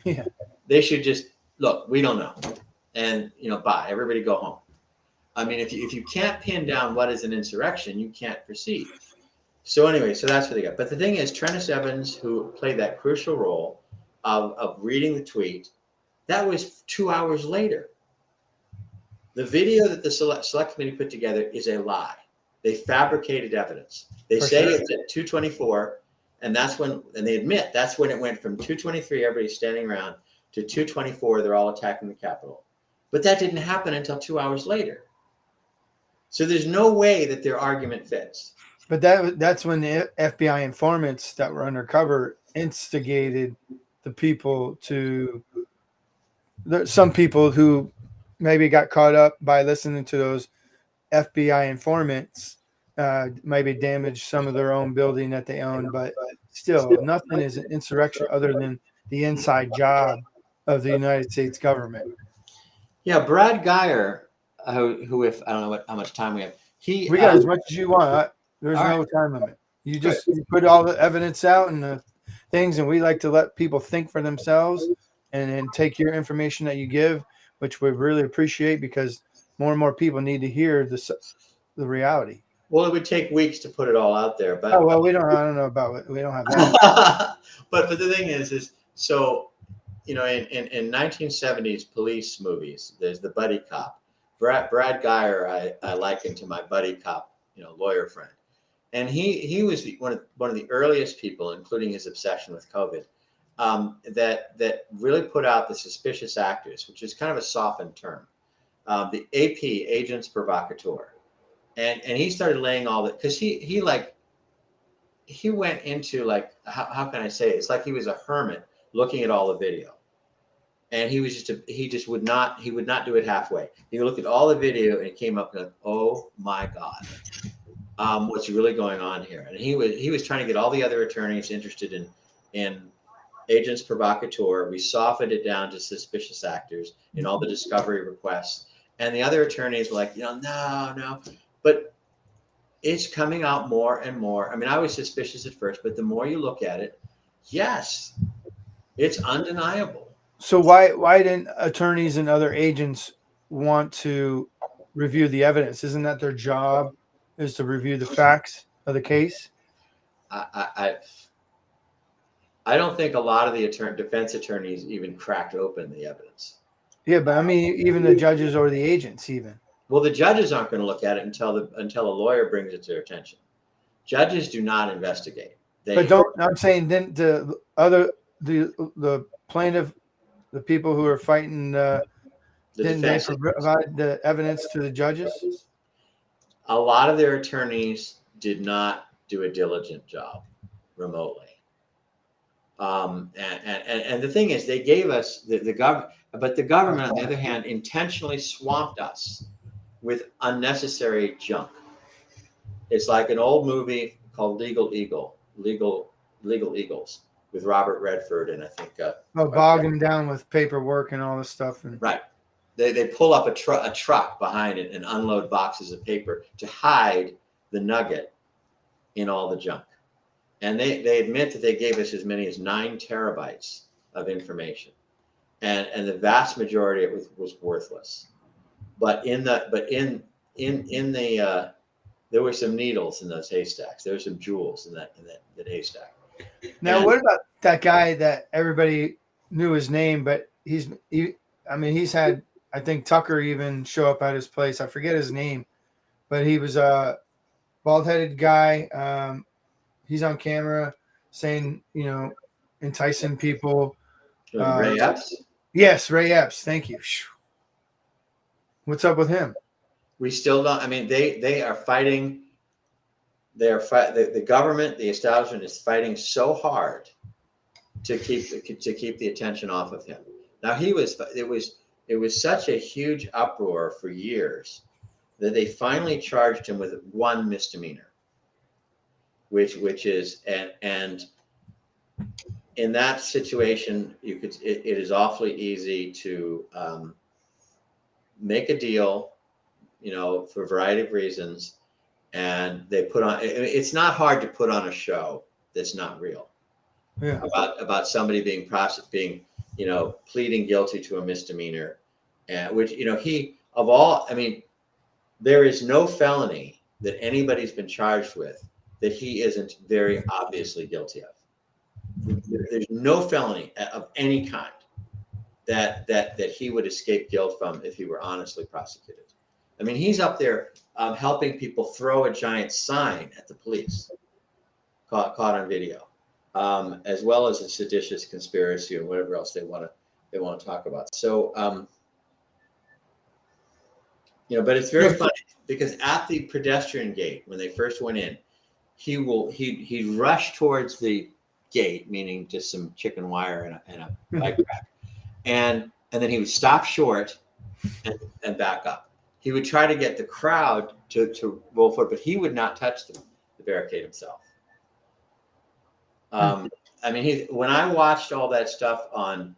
Yeah. They should just look, we don't know. And, bye, everybody go home. I mean, if you can't pin down what is an insurrection, you can't proceed. So anyway, so that's what they got. But the thing is, Trennis Evans, who played that crucial role of reading the tweet, that was 2 hours later. The video that the select committee put together is a lie. They fabricated evidence. They say it's at 2:24, and they admit that's when it went from 2:23, everybody's standing around, to 2:24, they're all attacking the Capitol. But that didn't happen until 2 hours later. So there's no way that their argument fits. But that's when the FBI informants that were undercover instigated the people some people who maybe got caught up by listening to those FBI informants maybe damage some of their own building that they own, but still, nothing is an insurrection other than the inside job of the United States government. Yeah, Brad Geyer, who if I don't know how much time we have, he We got as much as you want. There's all right, no time limit. You good. just you put all the evidence out and the things, and we like to let people think for themselves and then take your information that you give, which we really appreciate because more and more people need to hear the reality. Well, it would take weeks to put it all out there, Oh but well, we don't. I don't know about it. We don't have that. but the thing is so in 1970s police movies, there's the buddy cop. Brad Geyer, I liken to my buddy cop, lawyer friend, and he was one of the earliest people, including his obsession with COVID, that really put out the suspicious actors, which is kind of a softened term, the AP, agents provocateur, and he started laying all that because he went into like how can I say it? It's like he was a hermit looking at all the video, and he would not do it halfway. He looked at all the video and he came up and oh my god, what's really going on here? And he was trying to get all the other attorneys interested in agents provocateur. We softened it down to suspicious actors in all the discovery requests, and the other attorneys were like, no, but it's coming out more and more. I mean, I was suspicious at first, but the more you look at it, yes, it's undeniable. So why didn't attorneys and other agents want to review the evidence? Isn't that their job? Is to review the facts of the case? I I don't think a lot of the defense attorneys even cracked open the evidence. Yeah, but I mean, even the judges or the agents, even. Well, the judges aren't going to look at it until a lawyer brings it to their attention. Judges do not investigate. But don't. I'm saying didn't the plaintiff, the people who are fighting, didn't they provide the evidence to the judges? A lot of their attorneys did not do a diligent job remotely. And the thing is, they gave us the government, but the government, on the other hand, intentionally swamped us with unnecessary junk. It's like an old movie called Legal Eagles with Robert Redford and I think. Bogging down with paperwork and all this stuff. Right. They pull up a truck behind it and unload boxes of paper to hide the nugget in all the junk. And they admit that they gave us as many as 9 terabytes of information, and the vast majority of it was worthless. But in the there were some needles in those haystacks. There were some jewels in that haystack. Now, what about that guy that everybody knew his name, but he's had, I think Tucker even show up at his place. I forget his name, but he was a bald-headed guy. He's on camera saying, enticing people. Ray Epps? Yes, Ray Epps. Thank you. What's up with him? We still don't. I mean, they are fighting. The government, the establishment is fighting so hard to keep the attention off of him. Now it was such a huge uproar for years that they finally charged him with 1 misdemeanor. Which is and in that situation it is awfully easy to make a deal, for a variety of reasons, and they put on. It's not hard to put on a show that's not real. Yeah. About somebody being pleading guilty to a misdemeanor, and which there is no felony that anybody's been charged with that he isn't very obviously guilty of. There's no felony of any kind that he would escape guilt from if he were honestly prosecuted. I mean, he's up there helping people throw a giant sign at the police, caught on video, as well as a seditious conspiracy and whatever else they want to talk about. So, but it's very funny because at the pedestrian gate when they first went in, he'd rush towards the gate, meaning just some chicken wire and a bike rack, and then he would stop short and back up. he would try to get the crowd to roll for it, but he would not touch the barricade himself. I mean, when I watched all that stuff on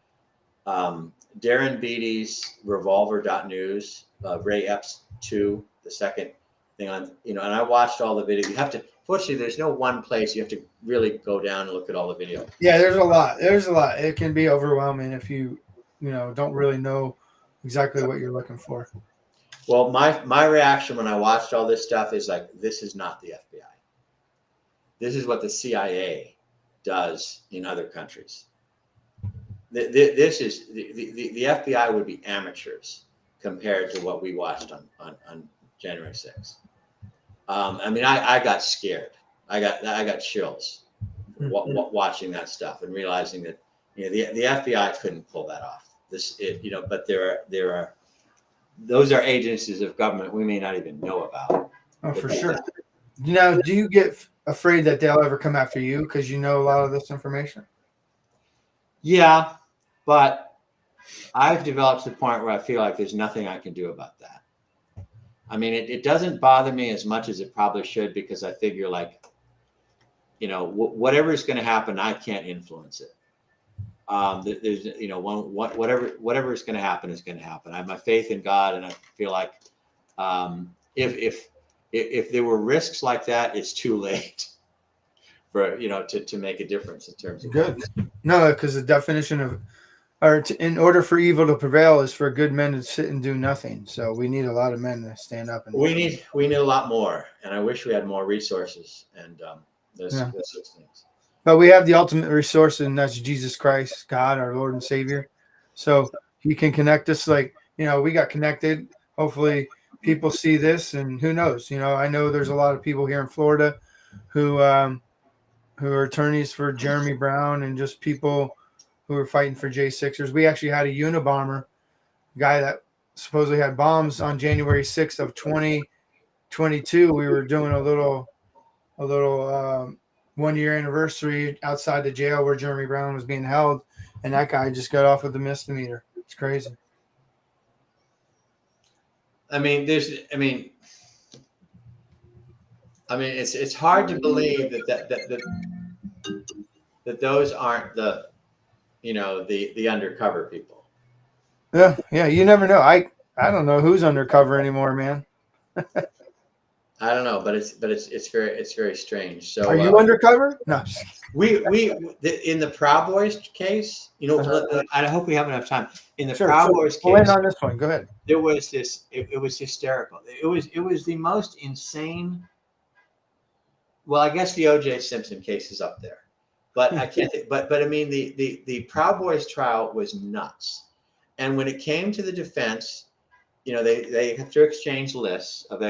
Darren Beatty's Revolver.news, Ray Epps 2, the second thing on, and I watched all the video. You have to, fortunately, there's no one place. You have to really go down and look at all the video. Yeah, there's a lot. There's a lot. It can be overwhelming if you don't really know exactly what you're looking for. Well, my reaction when I watched all this stuff is like, this is not the FBI. This is what the CIA does in other countries. This is the FBI would be amateurs compared to what we watched on January 6th. I mean, I got scared. I got chills watching that stuff and realizing that the FBI couldn't pull that off. But there are those are agencies of government we may not even know about. Oh, for sure. Now, do you get afraid that they'll ever come after you because you know a lot of this information? Yeah, but I've developed to the point where I feel like there's nothing I can do about that. I mean, it doesn't bother me as much as it probably should, because I figure like, whatever is going to happen, I can't influence it. There's, whatever is going to happen is going to happen. I have my faith in God, and I feel like if there were risks like that, it's too late for to make a difference in terms of good. No, because the definition of in order for evil to prevail is for good men to sit and do nothing. So we need a lot of men to stand up. We need a lot more, and I wish we had more resources and those things. But we have the ultimate resource, and that's Jesus Christ, God, our Lord and Savior. So He can connect us. Like we got connected. Hopefully, people see this, and who knows? I know there's a lot of people here in Florida who are attorneys for Jeremy Brown and just people who are fighting for J6ers. We actually had a Unabomber guy that supposedly had bombs on January 6th of 2022. We were doing a little 1-year anniversary outside the jail where Jeremy Brown was being held, and that guy just got off with a misdemeanor. It's crazy. I mean, it's hard to believe that those aren't the undercover people. Yeah, you never know. I don't know who's undercover anymore, man. I don't know, but it's very strange. So are you undercover? No. We in the Proud Boys case, I hope we have enough time. In the Proud Boys case, we'll end on this one. Go ahead. There was this. It was hysterical. It was the most insane. Well, I guess the O.J. Simpson case is up there, but I can't. But I mean, the Proud Boys trial was nuts. And when it came to the defense, they have to exchange lists of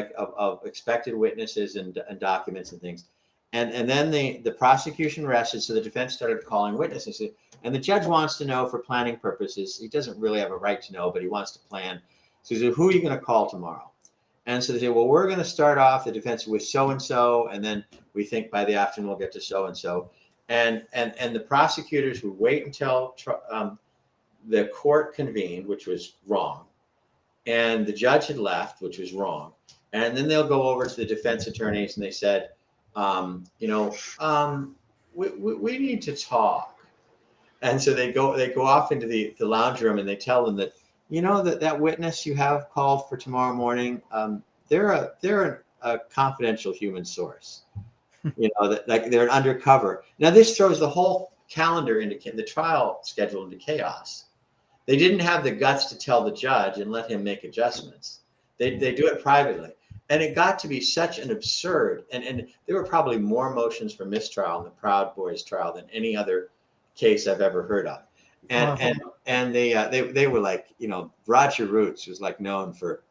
expected witnesses and documents and things. And then the prosecution rested, so the defense started calling witnesses. And the judge wants to know for planning purposes. He doesn't really have a right to know, but he wants to plan. So he said, who are you going to call tomorrow? And so they say, well, we're going to start off the defense with so-and-so, and then we think by the afternoon we'll get to so-and-so. And the prosecutors would wait until the court convened, which was wrong, and the judge had left, which was wrong. And then they'll go over to the defense attorneys and they said, we need to talk. And so they go off into the lounge room and they tell them that, that witness you have called for tomorrow morning, they're a confidential human source. That like they're an undercover. Now this throws the whole calendar the trial schedule into chaos. They didn't have the guts to tell the judge and let him make adjustments. They do it privately. And it got to be such an absurd, and there were probably more motions for mistrial in the Proud Boys trial than any other case I've ever heard of. And they were like, Roger Roots was like known for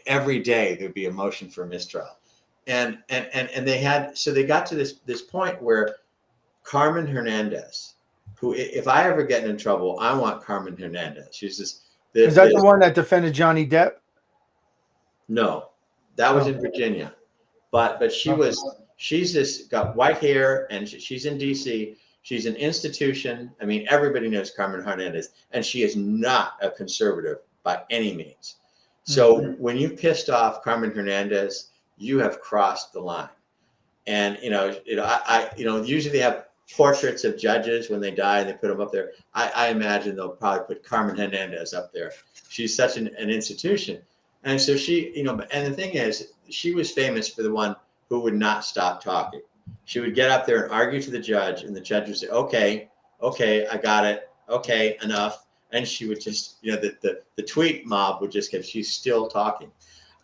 every day there'd be a motion for mistrial. And they got to this point where Carmen Hernandez, who, if I ever get in trouble, I want Carmen Hernandez. She's just. Is that the one that defended Johnny Depp? No, that was in Virginia, but she's this got white hair and she's in DC. She's an institution. I mean, everybody knows Carmen Hernandez, and she is not a conservative by any means. So when you've pissed off Carmen Hernandez, you have crossed the line. And usually they have portraits of judges when they die and they put them up there. I imagine they'll probably put Carmen Hernandez up there. She's such an institution. And so she, and the thing is, she was famous for the one who would not stop talking. She would get up there and argue to the judge, and the judge would say, okay, I got it. Okay, enough. And she would just, the tweet mob would just get, she's still talking.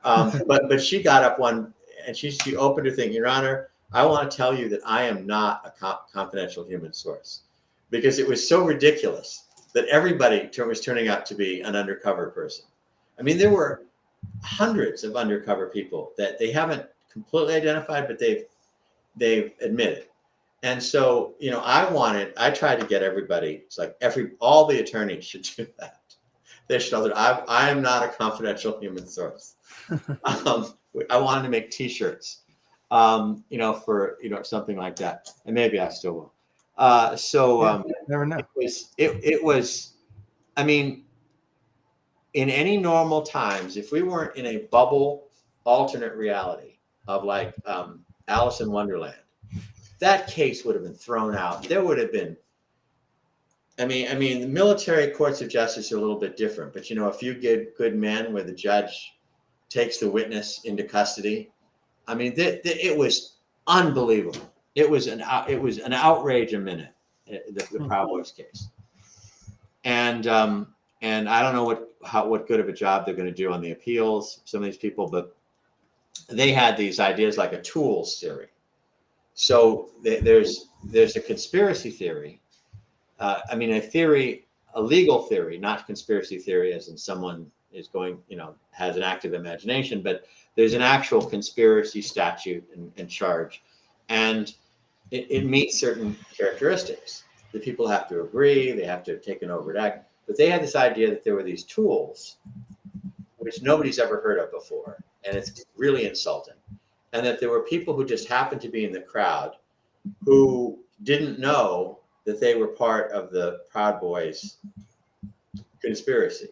But she got up one, and she opened her thing, Your Honor, I want to tell you that I am not a confidential human source, because it was so ridiculous that everybody was turning out to be an undercover person. I mean, there were hundreds of undercover people that they haven't completely identified, but they've admitted. And so, I tried to get everybody, it's like all the attorneys should do that. They should know that I am not a confidential human source. I wanted to make T-shirts, for something like that, and maybe I still will. Never know. It was. I mean, in any normal times, if we weren't in a bubble alternate reality of like Alice in Wonderland, that case would have been thrown out. There would have been. I mean, the military courts of justice are a little bit different, but a few good men where the judge takes the witness into custody. I mean, it was unbelievable. It was an outrage a minute, the Proud Boys case, and I don't know what good of a job they're going to do on the appeals. Some of these people, but they had these ideas like a tools theory. So there's a conspiracy theory. A legal theory, not conspiracy theory, as in someone is going, has an active imagination, but there's an actual conspiracy statute and charge, and it meets certain characteristics. The people have to agree, they have to take an overt act, but they had this idea that there were these tools, which nobody's ever heard of before, and it's really insulting, and that there were people who just happened to be in the crowd who didn't know that they were part of the Proud Boys conspiracy.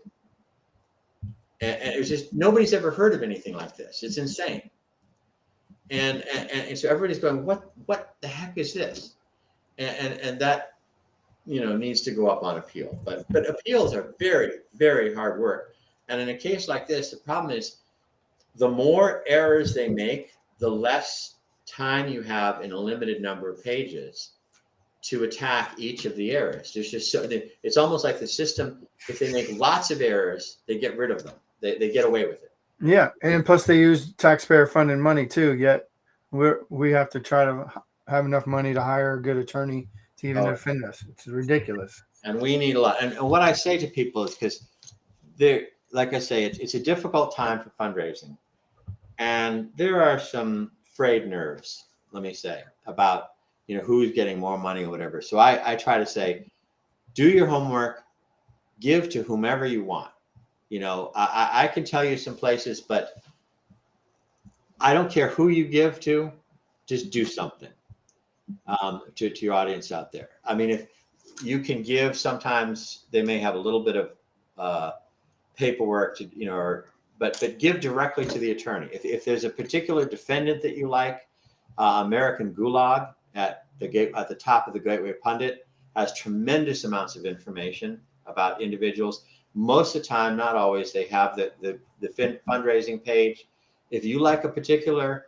And it was just, nobody's ever heard of anything like this. It's insane. And so everybody's going, what the heck is this? And that, needs to go up on appeal. But appeals are very, very hard work. And in a case like this, the problem is the more errors they make, the less time you have in a limited number of pages to attack each of the errors. There's just it's almost like the system, if they make lots of errors, they get rid of them. They get away with it. Yeah, and plus they use taxpayer funded money too, yet we have to try to have enough money to hire a good attorney to even defend us. It's ridiculous. And we need a lot. And what I say to people is, because like I say, it's a difficult time for fundraising. And there are some frayed nerves, let me say, about who's getting more money or whatever. So I try to say, do your homework, give to whomever you want. I can tell you some places, but I don't care who you give to, just do something to your audience out there. I mean, if you can give, sometimes they may have a little bit of paperwork to, but give directly to the attorney. If there's a particular defendant that you like, American Gulag at the top of the Gateway Pundit has tremendous amounts of information about individuals. Most of the time, not always, they have the fundraising page. If you like a particular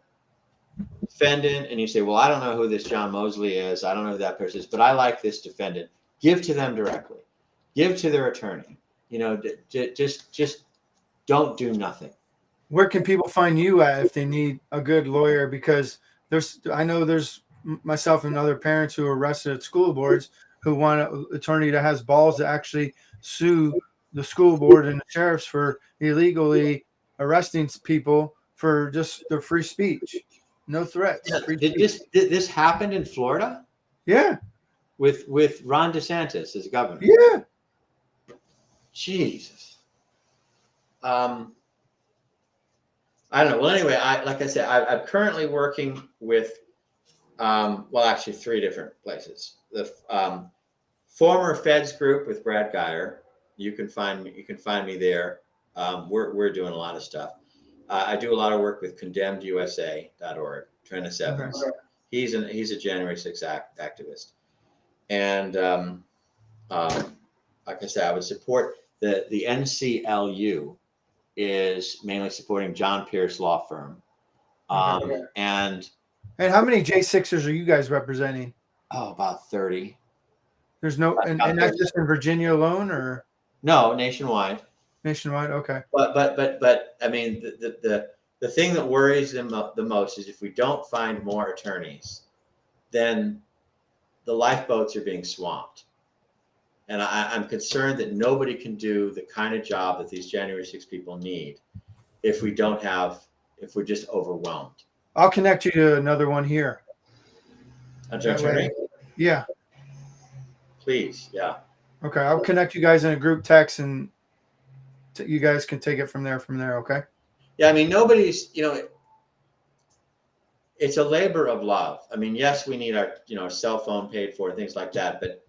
defendant and you say, well, I don't know who this John Mosley is, I don't know who that person is, but I like this defendant, give to them directly. Give to their attorney. Just don't do nothing. Where can people find you at if they need a good lawyer? Because I know there's myself and other parents who are arrested at school boards who want an attorney that has balls to actually sue the school board and the sheriffs for illegally arresting people for just their free speech. No threats. Yeah, did this happen in Florida? Yeah. With Ron DeSantis as governor? Yeah. Jesus. I don't know. Well, anyway, like I said, I'm currently working with, actually 3 different places. The former Feds group with Brad Geyer. You can find me there. We're doing a lot of stuff. I do a lot of work with condemnedusa.org. Trennis Evans. Okay. He's a January 6th activist, and like I said, I would support the NCLU is mainly supporting John Pierce Law Firm, and how many J6ers are you guys representing? About 30. There's no, and that's just in Virginia alone, or no, nationwide. Nationwide, okay. But I mean, the thing that worries them the most is if we don't find more attorneys, then the lifeboats are being swamped. And I'm concerned that nobody can do the kind of job that these January 6 people need if we're just overwhelmed. I'll connect you to another one here. An attorney? Yeah. Please, yeah. Okay, I'll connect you guys in a group text, and you guys can take it from there. Okay. Yeah, I mean, nobody's, it's a labor of love. I mean, yes, we need our cell phone paid for, things like that, but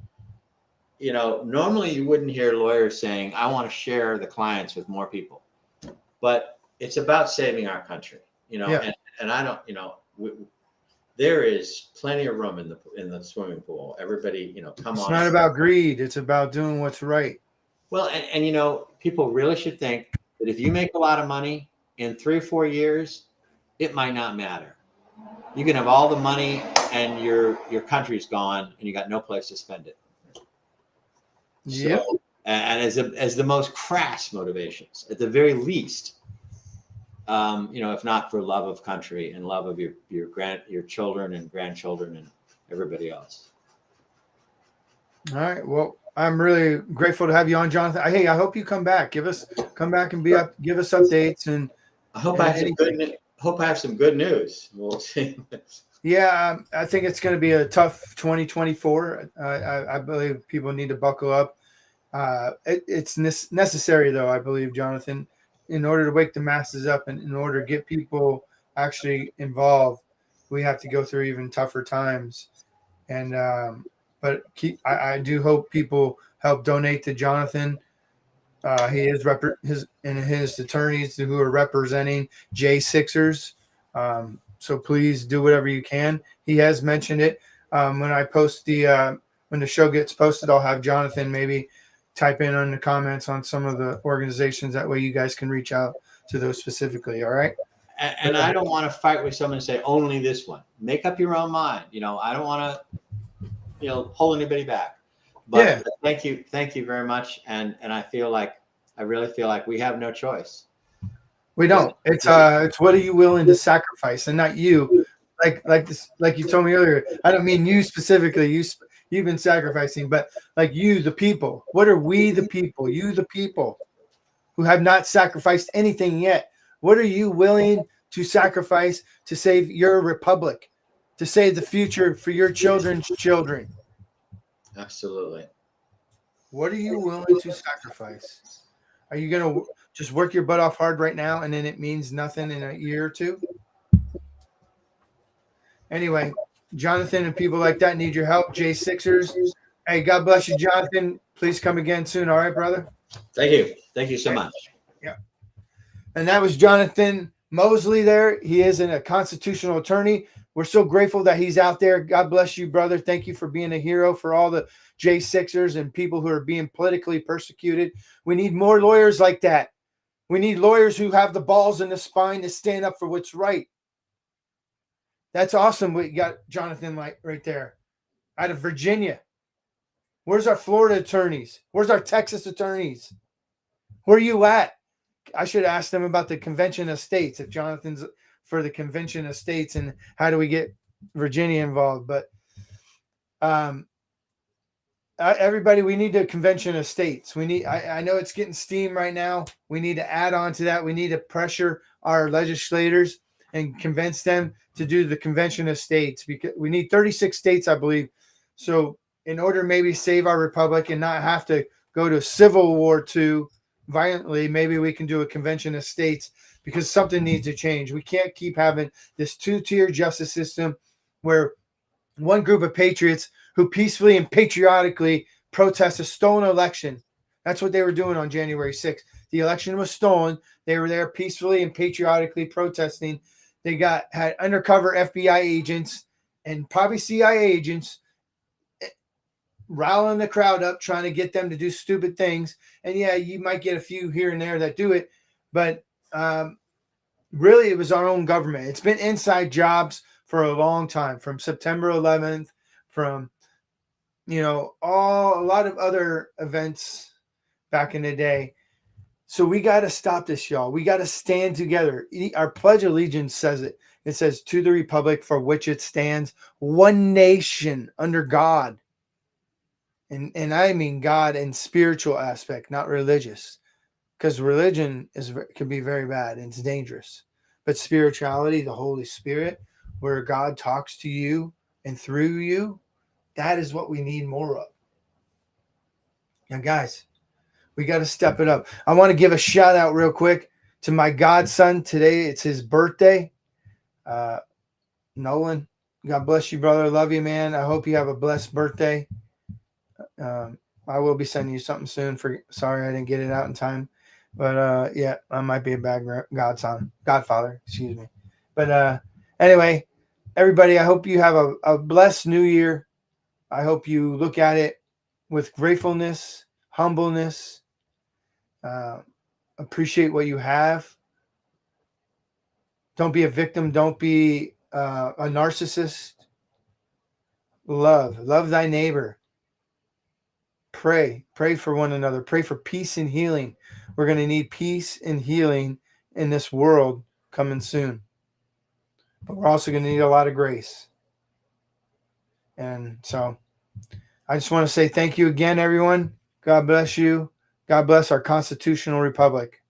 normally you wouldn't hear lawyers saying, I want to share the clients with more people, but it's about saving our country, Yeah. and I don't, there is plenty of room in the swimming pool. Everybody, come on. It's not about greed. It's about doing what's right. Well, and people really should think that if you make a lot of money in 3 or 4 years, it might not matter. You can have all the money and your country's gone and you got no place to spend it. Yeah. So, and as the most crass motivations, at the very least, if not for love of country and love of your children and grandchildren and everybody else. All right. Well, I'm really grateful to have you on, Jonathan. Hey, I hope you come back. Come back and give us updates, and I hope I have some good news. We'll see. Yeah, I think it's going to be a tough 2024. I believe people need to buckle up. It's necessary, though, I believe, Jonathan, in order to wake the masses up and in order to get people actually involved, we have to go through even tougher times. And I do hope people help donate to Jonathan. He is his attorneys who are representing J6ers. So please do whatever you can. He has mentioned it. When I post when the show gets posted, I'll have Jonathan maybe type in on the comments on some of the organizations. That way you guys can reach out to those specifically. All right. And I don't want to fight with someone and say only this one. Make up your own mind. I don't want to, hold anybody back. But thank you very much. And I really feel like we have no choice. We don't. It's what are you willing to sacrifice, and not you. Like you told me earlier. I don't mean you specifically. You've been sacrificing, but like you, the people. What are we, the people? You, the people, who have not sacrificed anything yet. What are you willing to sacrifice to save your republic, to save the future for your children's children? Absolutely. What are you willing to sacrifice? Are you going to just work your butt off hard right now, and then it means nothing in a year or two? Anyway, Jonathan and people like that need your help. J6ers. Hey, God bless you, Jonathan. Please come again soon. All right, brother? Thank you. Thank you so much. Yeah. And that was Jonathan Mosley there. He is a constitutional attorney. We're so grateful that he's out there. God bless you, brother. Thank you for being a hero for all the J6ers and people who are being politically persecuted. We need more lawyers like that. We need lawyers who have the balls and the spine to stand up for what's right. That's awesome. We got Jonathan right there out of Virginia. Where's our Florida attorneys? Where's our Texas attorneys? Where are you at? I should ask them about the Convention of States, if Jonathan's for the Convention of States, and how do we get Virginia involved. But everybody, we need the Convention of States. I know it's getting steam right now. We need to add on to that. We need to pressure our legislators and convince them to do the Convention of States, because we need 36 states, I believe. So in order to maybe save our republic and not have to go to Civil War II violently, maybe we can do a Convention of States, because something needs to change. We can't keep having this two-tier justice system where one group of patriots who peacefully and patriotically protest a stolen election. That's what they were doing on January 6th. The election was stolen. They were there peacefully and patriotically protesting. They had undercover FBI agents and probably CIA agents riling the crowd up, trying to get them to do stupid things. And yeah, you might get a few here and there that do it, but really, it was our own government. It's been inside jobs for a long time, from September 11th, from a lot of other events back in the day. So we got to stop this, y'all. We got to stand together. Our Pledge of Allegiance says it. It says, to the republic for which it stands, one nation under God. And I mean God in spiritual aspect, not religious. Because religion can be very bad and it's dangerous. But spirituality, the Holy Spirit, where God talks to you and through you, that is what we need more of. Now, guys, we got to step it up. I want to give a shout out real quick to my godson. Today, it's his birthday. Nolan, God bless you, brother. Love you, man. I hope you have a blessed birthday. I will be sending you something soon. Sorry I didn't get it out in time. But yeah, I might be a bad godfather, excuse me. But anyway, everybody, I hope you have a blessed new year. I hope you look at it with gratefulness, humbleness, appreciate what you have. Don't be a victim. Don't be a narcissist. Love thy neighbor. Pray for one another. Pray for peace and healing. We're going to need peace and healing in this world coming soon. But we're also going to need a lot of grace. And so I just want to say thank you again, everyone. God bless you. God bless our constitutional republic.